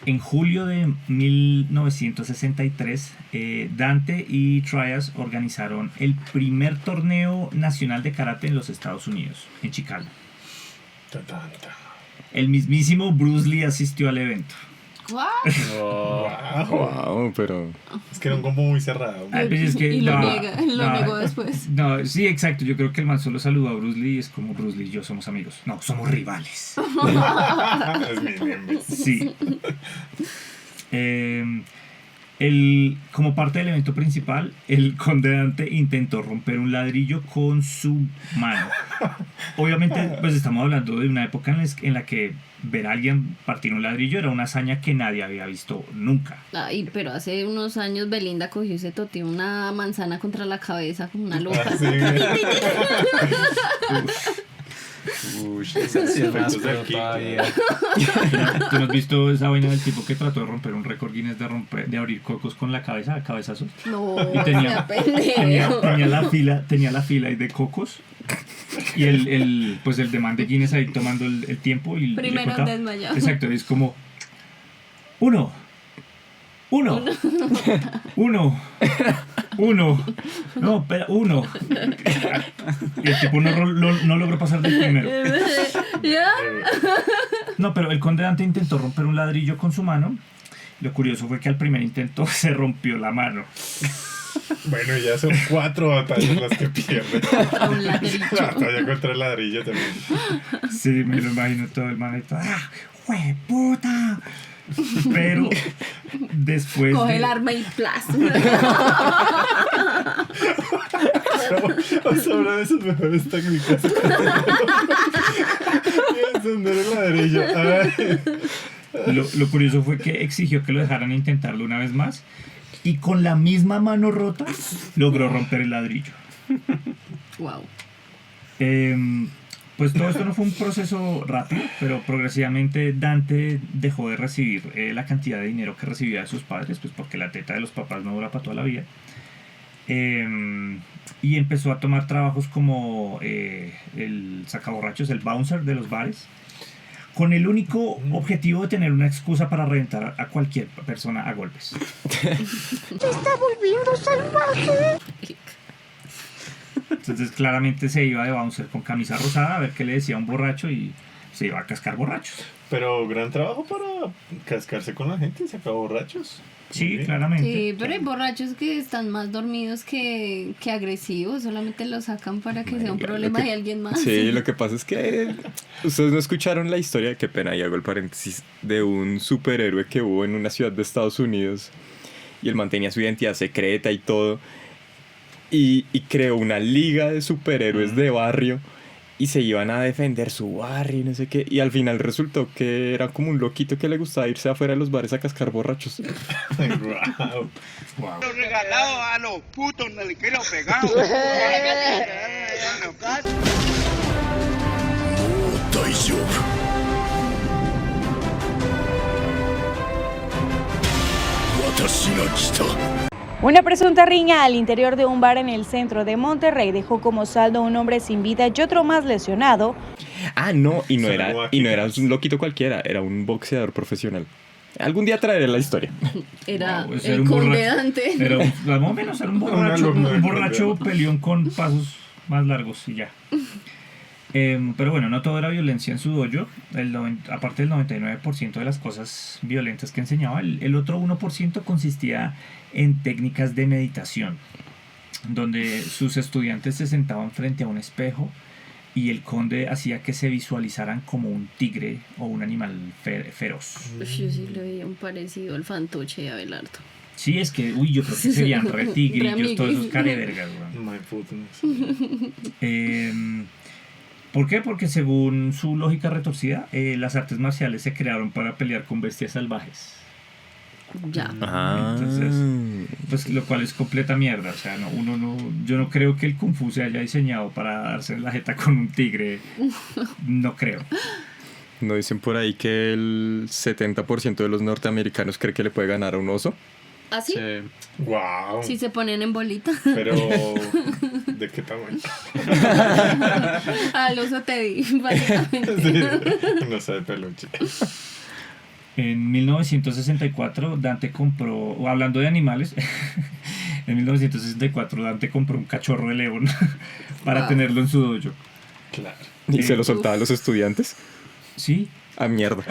En julio de 1963, Dante y Trias organizaron el primer torneo nacional de karate en los Estados Unidos, en Chicago. El mismísimo Bruce Lee asistió al evento. Wow, pero... Es que era un combo muy cerrado. Pues es que y lo negó después. No, sí, exacto. Yo creo que el man solo saludó a Bruce Lee y es como Bruce Lee y yo somos amigos. No, somos rivales. Es mi meme. Sí. Como parte del evento principal, el conde Dante intentó romper un ladrillo con su mano. Obviamente, pues estamos hablando de una época en la que ver a alguien partir un ladrillo era una hazaña que nadie había visto nunca. Ay, pero hace unos años Belinda cogió y se toteó una manzana contra la cabeza con una loca. Sí. Esa sí es más feo todavía. ¿Tú no has visto esa vaina del tipo que trató de romper un récord Guinness de abrir cocos con la cabeza, a cabezazos? No, Y tenía la fila ahí de cocos. Y el demand de Guinness ahí tomando el tiempo y primero le contaba. desmayado. Exacto, es como uno. No, espera, 1. Y el tipo no logró pasar del primero. ¿Ya? No, pero el conde Dante intentó romper un ladrillo con su mano. Lo curioso fue que al primer intento se rompió la mano. Bueno, ya son 4 batallas las que pierden. A un ladrillo. La batalla contra el ladrillo también. Sí, me lo imagino todo el manito. ¡Ah, ¡jueputa! Pero después Coge el arma y plas. Vamos a hablar de sus mejores técnicas. Y encender el ladrillo. Lo curioso fue que exigió que lo dejaran intentarlo una vez más y con la misma mano rota logró romper el ladrillo. Wow. Pues todo esto no fue un proceso rápido, pero progresivamente Dante dejó de recibir la cantidad de dinero que recibía de sus padres, pues porque la teta de los papás no dura para toda la vida. Y empezó a tomar trabajos como el sacaborrachos, el bouncer de los bares, con el único objetivo de tener una excusa para reventar a cualquier persona a golpes. ¡Se está volviendo salvaje! Entonces claramente se iba de bouncer con camisa rosada a ver qué le decía a un borracho y se iba a cascar borrachos. Pero gran trabajo para cascarse con la gente, sacar borrachos. Sí, claramente. Sí, pero hay borrachos que están más dormidos que agresivos, solamente lo sacan para que sea un problema de alguien más. Sí, lo que pasa es que ustedes no escucharon la historia, qué pena, y hago el paréntesis, de un superhéroe que hubo en una ciudad de Estados Unidos y él mantenía su identidad secreta y todo y creó una liga de superhéroes de barrio y se iban a defender su barrio y no sé qué. Y al final resultó que era como un loquito que le gustaba irse afuera de los bares a cascar borrachos. Wow. Wow. Lo regalado a los putos naliqueros pegados. Una presunta riña al interior de un bar en el centro de Monterrey dejó como saldo a un hombre sin vida y otro más lesionado. Ah, no, y no era un loquito cualquiera, era un boxeador profesional. Algún día traeré la historia. Era Wow, el conde Dante. Pero más o menos era un borracho peleón con pasos más largos y ya. Pero bueno, no todo era violencia en su dojo. Aparte del 99% de las cosas violentas que enseñaba, el otro 1% consistía en técnicas de meditación, donde sus estudiantes se sentaban frente a un espejo y el conde hacía que se visualizaran como un tigre o un animal feroz. Yo sí le veía un parecido al fantoche de Abelardo. Sí, es que, yo creo que serían re tigrillos, todos esos carevergas. ¿Por qué? Porque según su lógica retorcida, las artes marciales se crearon para pelear con bestias salvajes. Ya. Entonces, pues lo cual es completa mierda. O sea, yo no creo que el Kung Fu se haya diseñado para darse en la jeta con un tigre. No creo. ¿No dicen por ahí que el 70% de los norteamericanos cree que le puede ganar a un oso? ¿Ah, sí? Wow. Si se ponen en bolita. Pero, ¿de qué tamaño? Al oso Teddy, básicamente. Sí, no sabe peluche. En 1964 Dante compró, hablando de animales, en 1964 Dante compró un cachorro de león para tenerlo en su dojo. Claro. ¿Y se lo soltaba a los estudiantes? Sí. A mierda.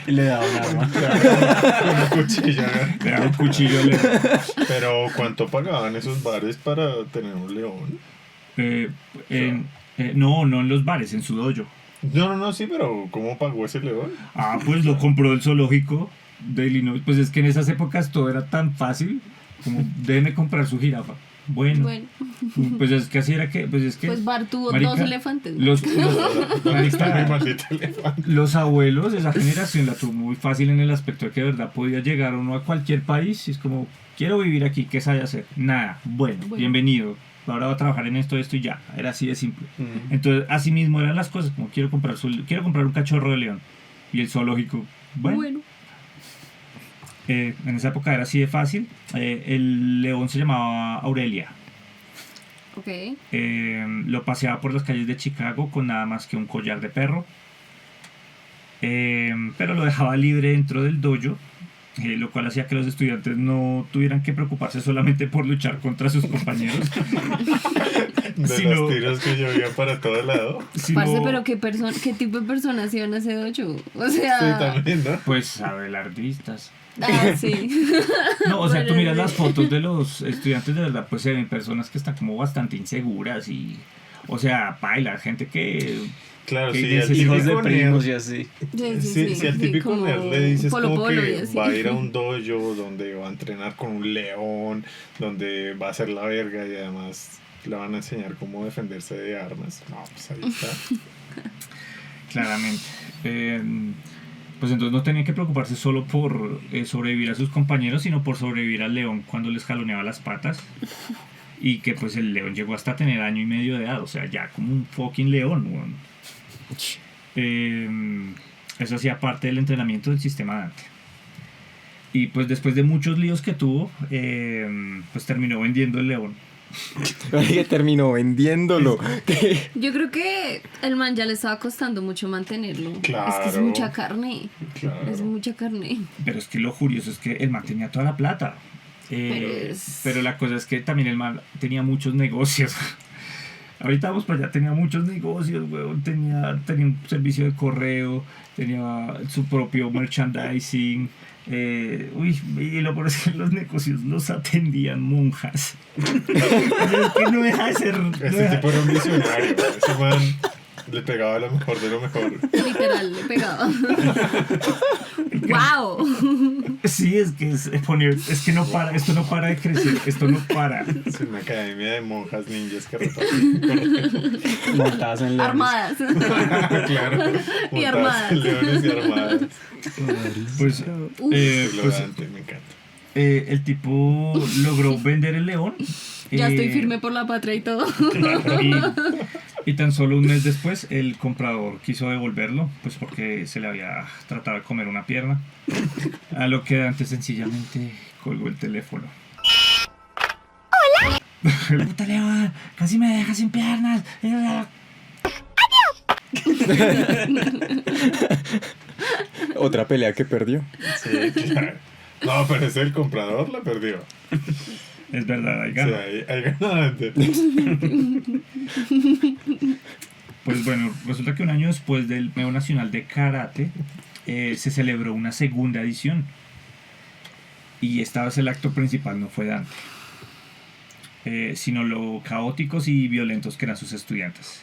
Y le daba un arma. Un cuchillo, ¿no? Le daba un cuchillo al león. Pero, ¿cuánto pagaban esos bares para tener un león? No en los bares, en su dojo. No, sí, pero ¿cómo pagó ese león? Pues lo compró el zoológico de Illinois. Pues es que en esas épocas todo era tan fácil como déjeme comprar su jirafa. Bueno. Pues es que así era que. Pues Bar tuvo marica, 2 elefantes. Los abuelos, esa generación la tuvo muy fácil en el aspecto de que de verdad podía llegar uno a cualquier país y es como, quiero vivir aquí, ¿qué sabe hacer? Nada, bueno, bienvenido. Ahora va a trabajar en esto y ya. Era así de simple. Entonces, así mismo eran las cosas, como quiero comprar un cachorro de león. Y el zoológico, bueno. En esa época era así de fácil. El león se llamaba Aurelia. Okay. Lo paseaba por las calles de Chicago con nada más que un collar de perro. Pero lo dejaba libre dentro del dojo. Lo cual hacía que los estudiantes no tuvieran que preocuparse solamente por luchar contra sus compañeros. De los tiros que llovían para todo lado. Parce, pero ¿qué tipo de personas iban a ese dojo? O sea... Sí, también, ¿no? Pues abelardistas. Sí. No, o sea, tú miras las fotos de los estudiantes, de verdad, pues se ven personas que están como bastante inseguras y... O sea, baila, gente que... Claro, que sí, hijos de primos y así. Si al típico nerd le dices como que así. va a ir a un dojo donde va a entrenar con un león, donde va a ser la verga y además le van a enseñar cómo defenderse de armas. No, pues ahí está. Claramente. Pues entonces no tenían que preocuparse solo por sobrevivir a sus compañeros, sino por sobrevivir al león cuando les jaloneaba las patas. Y que pues el león llegó hasta tener 1 año y medio de edad, o sea, ya como un fucking león, bueno. Eso hacía parte del entrenamiento del sistema Dante. Y pues después de muchos líos que tuvo, pues terminó vendiendo el león. Terminó vendiéndolo. Yo creo que el man ya le estaba costando mucho mantenerlo. Claro. Es que es mucha carne. Claro. Es mucha carne. Pero es que lo curioso es que el man tenía toda la plata. Pero la cosa es que también el man tenía muchos negocios. Ahorita vamos para allá, tenía muchos negocios, weón. Tenía un servicio de correo, tenía su propio merchandising. Y lo peor es que los negocios los atendían monjas. Es que no deja de ser. Este tipo era un visionario. Ese man le pegaba lo mejor de lo mejor. Literal, le pegaba. ¡Wow! Sí, es que no para, esto no para de crecer, esto no para. Es una academia de monjas ninjas que reparten montadas en leones. Armadas. Claro, Y armadas. En leones y armadas. Pues, Me encanta. El tipo logró vender el león. Ya estoy firme por la patria y todo. Y tan solo un mes después el comprador quiso devolverlo, pues porque se le había tratado de comer una pierna, a lo que Dante sencillamente colgó el teléfono. ¡Hola! ¡Puta león! ¡Casi me deja sin piernas! Otra pelea que perdió. Sí, claro. No, pero ese el comprador la perdió. Es verdad, hay ganado. Sí, hay ganado. Pues bueno, resulta que un año después del torneo nacional de karate se celebró una segunda edición. Y esta vez el acto principal no fue Dante, sino lo caóticos y violentos que eran sus estudiantes.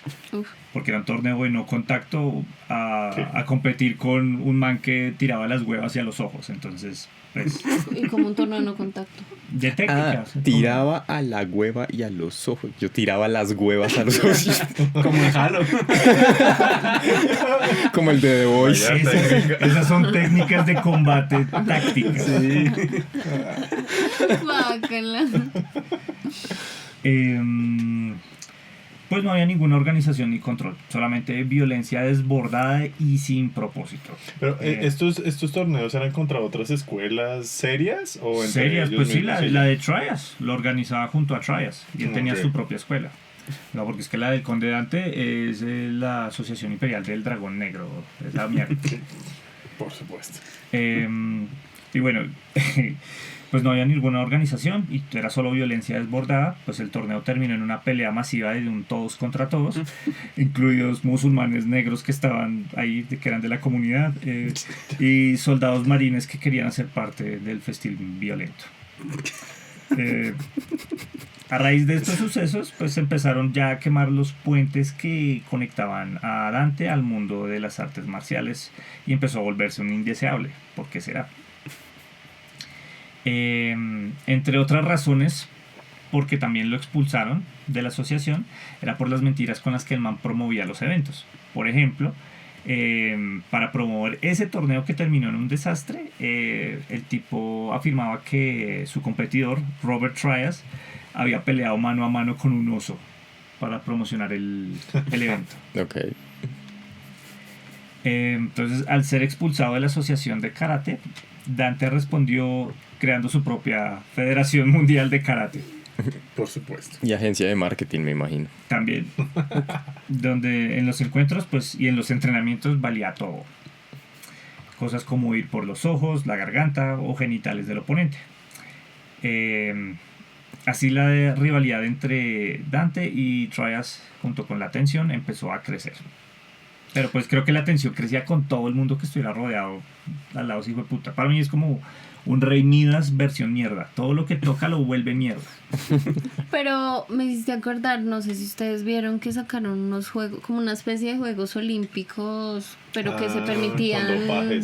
Porque era un torneo de no contacto a competir con un man que tiraba las huevas hacia los ojos. Entonces, pues... Y como un torneo de no contacto. De técnicas. Tiraba a la hueva y a los ojos. Yo tiraba las huevas a los ojos. Como en Halo. Como el de The Voice. Esas son técnicas de combate tácticas. Sí. Guácala. Pues no había ninguna organización ni control, solamente violencia desbordada y sin propósito. Pero ¿estos torneos eran contra otras escuelas serias o entre serias? ellos Pues sí, mismos? la de Trias, lo organizaba junto a Trias y él tenía su propia escuela. No, porque es que la del Conde Dante es la Asociación Imperial del Dragón Negro, es la mierda. Por supuesto. Y bueno, pues no había ninguna organización y era solo violencia desbordada. Pues el torneo terminó en una pelea masiva de un todos contra todos, incluidos musulmanes negros que estaban ahí, que eran de la comunidad, y soldados marines que querían hacer parte del festín violento. A raíz de estos sucesos, pues empezaron ya a quemar los puentes que conectaban a Dante al mundo de las artes marciales y empezó a volverse un indeseable. ¿Por qué será? Entre otras razones, porque también lo expulsaron de la asociación, era por las mentiras con las que el man promovía los eventos. Por ejemplo, para promover ese torneo que terminó en un desastre, el tipo afirmaba que su competidor, Robert Trias, había peleado mano a mano con un oso para promocionar el evento. Okay. Entonces, al ser expulsado de la asociación de karate, Dante respondió creando su propia Federación Mundial de Karate. Por supuesto. Y agencia de marketing, me imagino. También. Donde en los encuentros pues, y en los entrenamientos valía todo. Cosas como ir por los ojos, la garganta o genitales del oponente. Así la rivalidad entre Dante y Trias, junto con la tensión, empezó a crecer. Pero pues creo que la tensión crecía con todo el mundo que estuviera rodeado al lado, hijo de puta. Para mí es como un Rey Midas versión mierda. Todo lo que toca lo vuelve mierda. Pero me hiciste acordar, no sé si ustedes vieron que sacaron unos juegos, como una especie de juegos olímpicos, pero que se permitían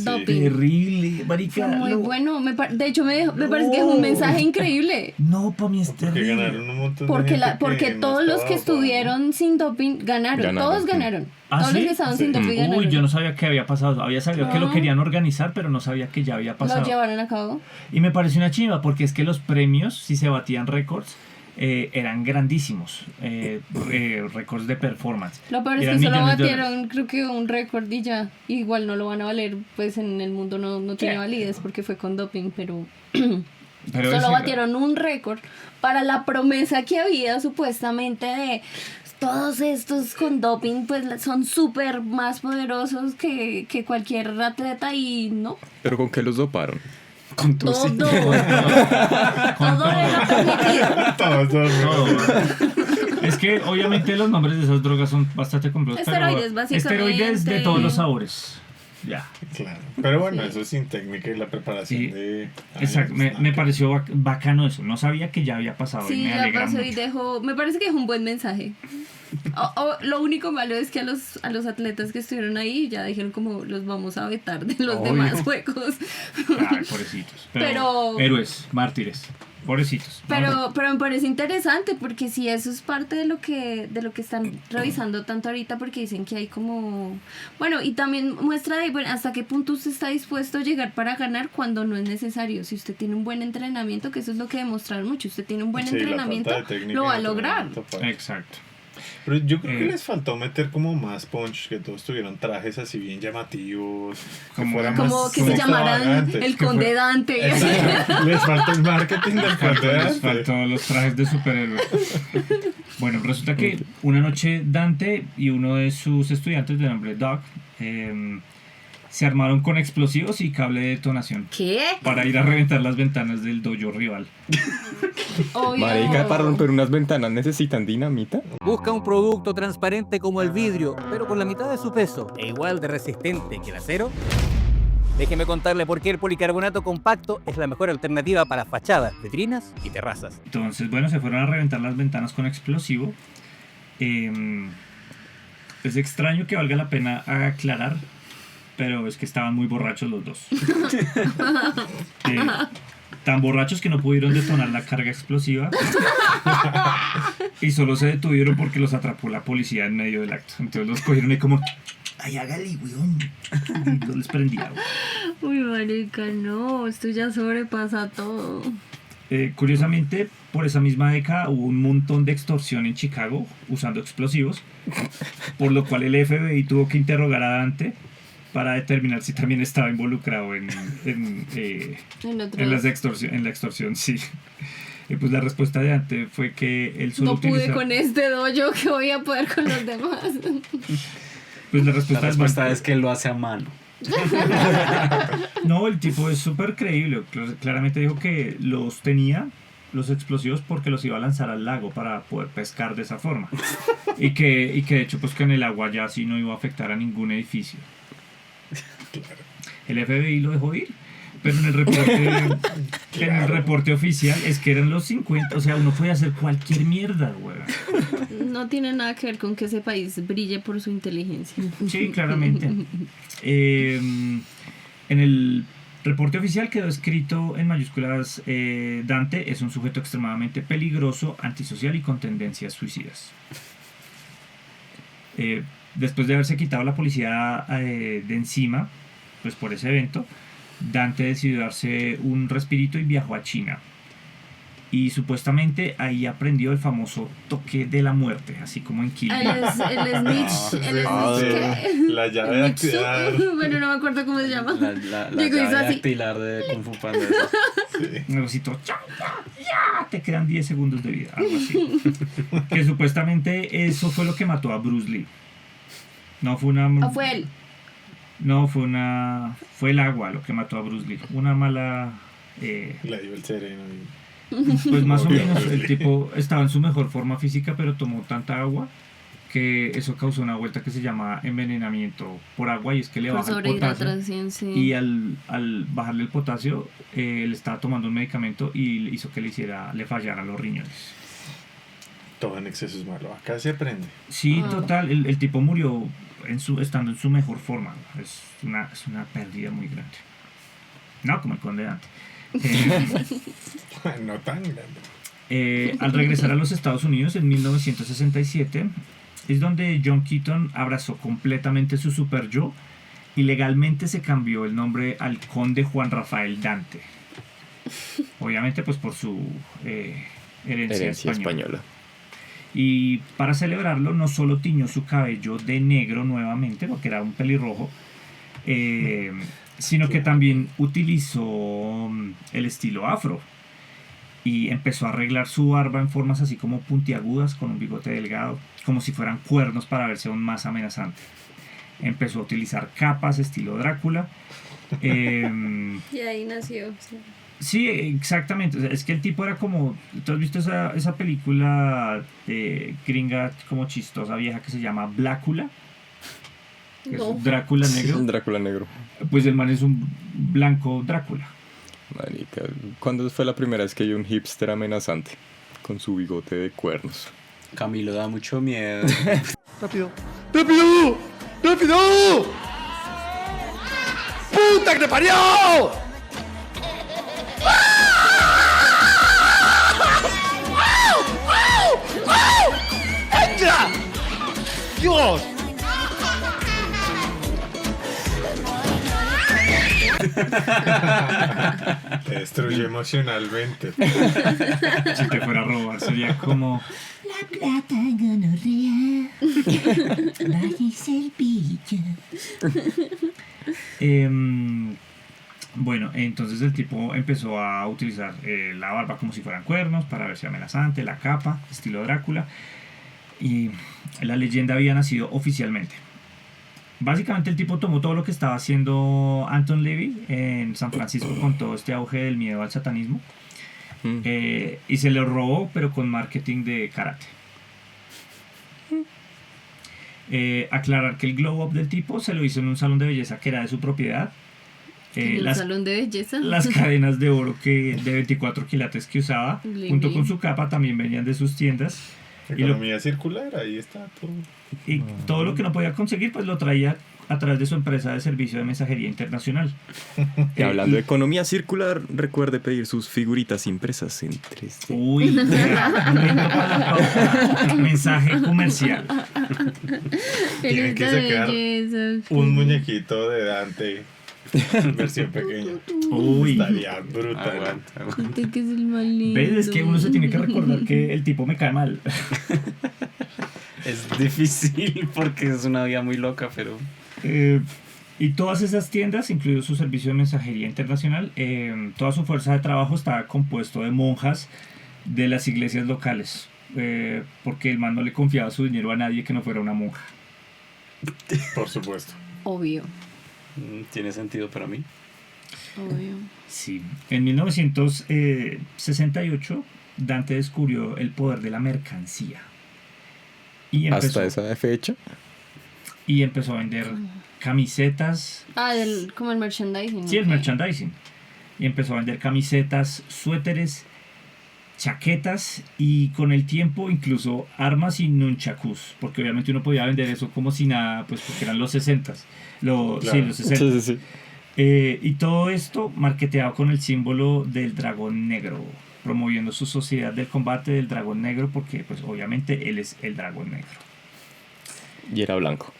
doping. Terrible, marica. Fue muy bueno. De hecho, me parece que es un mensaje increíble. No, para mí es terrible. Ganaron un montón de Porque, gente porque que todos no los que estaba estuvieron sin doping ganaron. Todos ganaron. Todos los que estaban sin doping ganaron. Uy, yo no sabía qué había pasado. Había sabido que lo querían organizar, pero no sabía que ya había pasado. Lo llevaron a cabo. Y me pareció una chimba, porque es que los premios, si se batían récords, eran grandísimos. Récords de performance. Lo peor es que solo batieron, creo que un récord y ya. Igual no lo van a valer, pues en el mundo no tiene validez porque fue con doping, pero solo batieron un récord para la promesa que había supuestamente de todos estos con doping, pues son súper más poderosos que cualquier atleta y no. ¿Pero con qué los doparon? Con todo. Todo era permitido. Todo. Es que obviamente los nombres de esas drogas son bastante complejos. Esteroides, básicamente. Esteroides de todos los sabores. Ya. Claro. Pero bueno, eso sin técnica y la preparación de... Exacto, me pareció bacano eso. No sabía que ya había pasado. Sí, y me alegra pasó mucho. y me parece que es un buen mensaje. Lo único malo es que a los atletas que estuvieron ahí ya dijeron como los vamos a vetar de los demás juegos. Ay, pobrecitos. Pero héroes, mártires. Pobrecitos. Pero me parece interesante porque si eso es parte de lo que están revisando tanto ahorita, porque dicen que hay como... Bueno, y también muestra de hasta qué punto usted está dispuesto a llegar para ganar cuando no es necesario. Si usted tiene un buen entrenamiento, que eso es lo que demostraron mucho, usted tiene un buen entrenamiento, lo va a lograr. Exacto. Pero yo creo que les faltó meter como más punch, que todos tuvieron trajes así bien llamativos, como que se llamaran el Conde Dante. Les faltó el marketing del Conde Dante. Les faltó los trajes de superhéroe. Bueno, resulta que una noche Dante y uno de sus estudiantes de nombre Doc se armaron con explosivos y cable de detonación. ¿Qué? Para ir a reventar las ventanas del dojo rival. Marica, para romper unas ventanas necesitan dinamita. Busca un producto transparente como el vidrio, pero con la mitad de su peso e igual de resistente que el acero. Déjeme contarle por qué el policarbonato compacto es la mejor alternativa para fachadas, vitrinas y terrazas. Entonces, bueno, se fueron a reventar las ventanas con explosivo. Es extraño que valga la pena aclarar, pero es que estaban muy borrachos los dos. Tan borrachos que no pudieron detonar la carga explosiva y solo se detuvieron porque los atrapó la policía en medio del acto. Entonces los cogieron y como... ¡Ay, hágale, weón! Y no les prendía. Uy, marica, no, esto ya sobrepasa todo. Curiosamente, por esa misma década hubo un montón de extorsión en Chicago usando explosivos, por lo cual el FBI tuvo que interrogar a Dante para determinar si también estaba involucrado en la extorsión, sí. Y pues la respuesta de Dante fue que él solo no pude con este dojo, que voy a poder con los demás. Pues la respuesta es que él lo hace a mano. No, el tipo es súper creíble. Claramente dijo que los tenía, los explosivos, porque los iba a lanzar al lago para poder pescar de esa forma. Y que de hecho pues que en el agua ya así no iba a afectar a ningún edificio. El FBI lo dejó ir, pero en el reporte oficial es que eran los 50, o sea, uno puede hacer cualquier mierda, güey. No tiene nada que ver con que ese país brille por su inteligencia. Sí, claramente. En el reporte oficial quedó escrito en mayúsculas: Dante es un sujeto extremadamente peligroso, antisocial y con tendencias suicidas. Después de haberse quitado la policía de encima, pues por ese evento, Dante decidió darse un respirito y viajó a China. Y supuestamente ahí aprendió el famoso toque de la muerte, así como en Kill Bill. La llave de activar. Bueno, no me acuerdo cómo se llama. La llave de activar de Kung Fu Panda. Un negocito, ya, te quedan 10 segundos de vida, algo así. Que supuestamente eso fue lo que mató a Bruce Lee. No fue una... ¿O fue él? No, fue el agua lo que mató a Bruce Lee. Una mala... Le dio el sereno. Pues más o menos el tipo estaba en su mejor forma física, pero tomó tanta agua que eso causó una vuelta que se llama envenenamiento por agua, y es que le baja el potasio. Sí. Y al bajarle el potasio, él estaba tomando un medicamento y hizo que le fallara los riñones. Todo en exceso es malo. Acá se aprende. Sí, total. El tipo murió estando en su mejor forma. Es una pérdida muy grande. No como el Conde Dante. No tan grande. Al regresar a los Estados Unidos en 1967, es donde John Keaton abrazó completamente su super yo y legalmente se cambió el nombre al Conde Juan Rafael Dante. Obviamente pues por su herencia española. Y para celebrarlo no solo tiñó su cabello de negro nuevamente, porque era un pelirrojo, sino que también utilizó el estilo afro y empezó a arreglar su barba en formas así como puntiagudas, con un bigote delgado, como si fueran cuernos para verse aún más amenazante. Empezó a utilizar capas estilo Drácula. Y ahí nació. Sí. Sí, exactamente. O sea, es que el tipo era como... ¿Tú has visto esa película de gringa como chistosa vieja que se llama Blácula? No. Es Drácula negro. Drácula negro. Pues el man es un blanco Drácula. Marica, ¿cuándo fue la primera vez que vi un hipster amenazante? Con su bigote de cuernos. Camilo da mucho miedo. ¡Rápido! ¡Rápido! ¡Rápido! ¡Puta que te parió! ¡Entra! ¡Dios! Te destruye emocionalmente. Si te fuera a robar sería como... La plata gonorrea. Bájese el pillo. Bueno, entonces el tipo empezó a utilizar la barba como si fueran cuernos para verse amenazante, la capa, estilo Drácula, y la leyenda había nacido oficialmente. Básicamente el tipo tomó todo lo que estaba haciendo Anton Levy en San Francisco con todo este auge del miedo al satanismo y se lo robó, pero con marketing de karate. Aclarar que el glow up del tipo se lo hizo en un salón de belleza que era de su propiedad. ¿Un salón de belleza? Las cadenas de oro de 24 quilates que usaba, junto con su capa, también venían de sus tiendas. Economía circular, ahí está todo. Y todo lo que no podía conseguir, pues lo traía a través de su empresa de servicio de mensajería internacional. Y hablando de economía circular, recuerde pedir sus figuritas impresas en 3D. Uy, mensaje comercial. Tienen que sacar un muñequito de Dante. Versión pequeña. Uy, estaría brutal. Dante, que es el más lindo. ¿Ves? Es que uno se tiene que recordar que el tipo me cae mal. Es difícil porque es una vida muy loca, pero... Y todas esas tiendas, incluido su servicio de mensajería internacional, toda su fuerza de trabajo estaba compuesto de monjas de las iglesias locales, porque el man no le confiaba su dinero a nadie que no fuera una monja. Por supuesto. Obvio. ¿Tiene sentido para mí? Obvio. Sí. En 1968, Dante descubrió el poder de la mercancía. Y empezó, ¿hasta esa fecha? Y empezó a vender camisetas. Como el merchandising. Sí, el merchandising. Y empezó a vender camisetas, suéteres, chaquetas y con el tiempo incluso armas y nunchakus, porque obviamente uno podía vender eso como si nada, pues porque eran los 60s. Claro. Sí, los 60s. Sí. Y todo esto marketeado con el símbolo del dragón negro, promoviendo su sociedad del combate del dragón negro, porque pues obviamente él es el dragón negro. Y era blanco.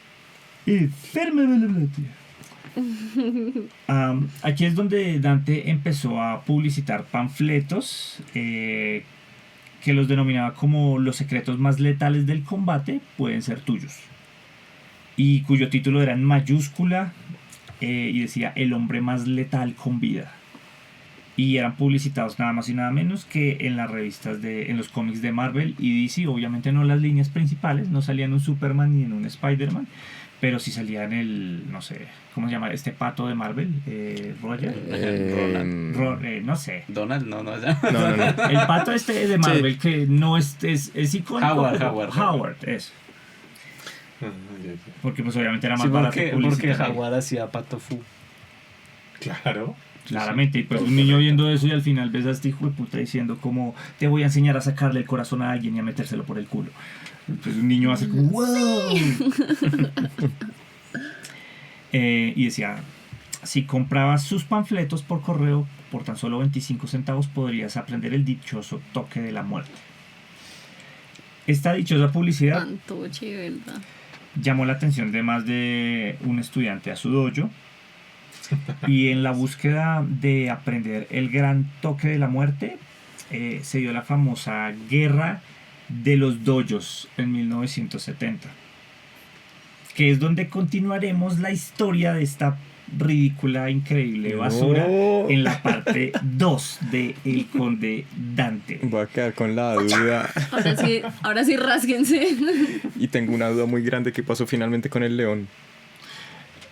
Aquí es donde Dante empezó a publicitar panfletos que los denominaba como los secretos más letales del combate pueden ser tuyos, y cuyo título era en mayúscula y decía el hombre más letal con vida, y eran publicitados nada más y nada menos que en las revistas en los cómics de Marvel y DC. Obviamente no las líneas principales, no salía en un Superman ni en un Spider-Man, pero sí salía en el, no sé, ¿cómo se llama? Este pato de Marvel, Roger. No sé. Donald, no. No. El pato este de Marvel, sí, que no es icónico. Howard, eso. Porque pues obviamente era más barato porque Howard hacía Pato Fu. Claro. Claramente, y pues un niño viendo eso y al final ves a este hijo de puta diciendo como te voy a enseñar a sacarle el corazón a alguien y a metérselo por el culo. Entonces un niño hace como ¡wow! Y decía, si comprabas sus panfletos por correo por tan solo 25 centavos podrías aprender el dichoso toque de la muerte. Esta dichosa publicidad llamó la atención de más de un estudiante a su dojo, y en la búsqueda de aprender el gran toque de la muerte se dio la famosa guerra de los dojos en 1970, que es donde continuaremos la historia de esta ridícula, increíble basura en la parte 2 de El Conde Dante. Voy a quedar con la duda. Ahora sí rásquense. Y tengo una duda muy grande: ¿qué pasó finalmente con el león?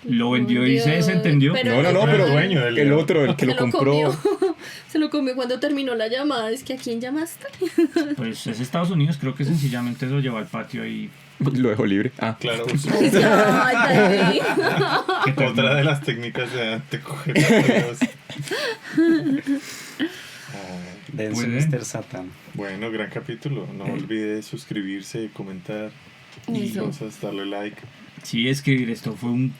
Lo vendió y se desentendió. Pero el dueño del el otro, el que lo compró. Se lo comió cuando terminó la llamada. Es que ¿a quién llamaste? Pues es Estados Unidos, creo que sencillamente lo llevó al patio y... Lo dejó libre. Ah, claro. Ay, otra de las técnicas de antecoger. Denso Mr. Satan. Bueno, gran capítulo. No olvide suscribirse, comentar y cosas, darle like. Sí, escribir esto fue un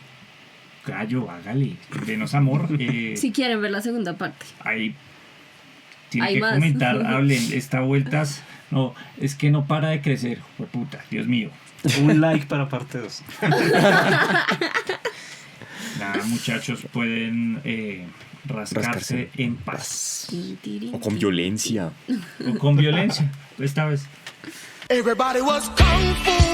gallo, hágale. Denos amor. Si quieren ver la segunda parte. Ahí tiene Hay que más. comentar, hablen. Esta vueltas, no, es que no para de crecer. Puta, Dios mío. Un like para parte 2. Nada, muchachos, pueden rascarse en paz. O con violencia. O con violencia, esta vez. Everybody was kung fu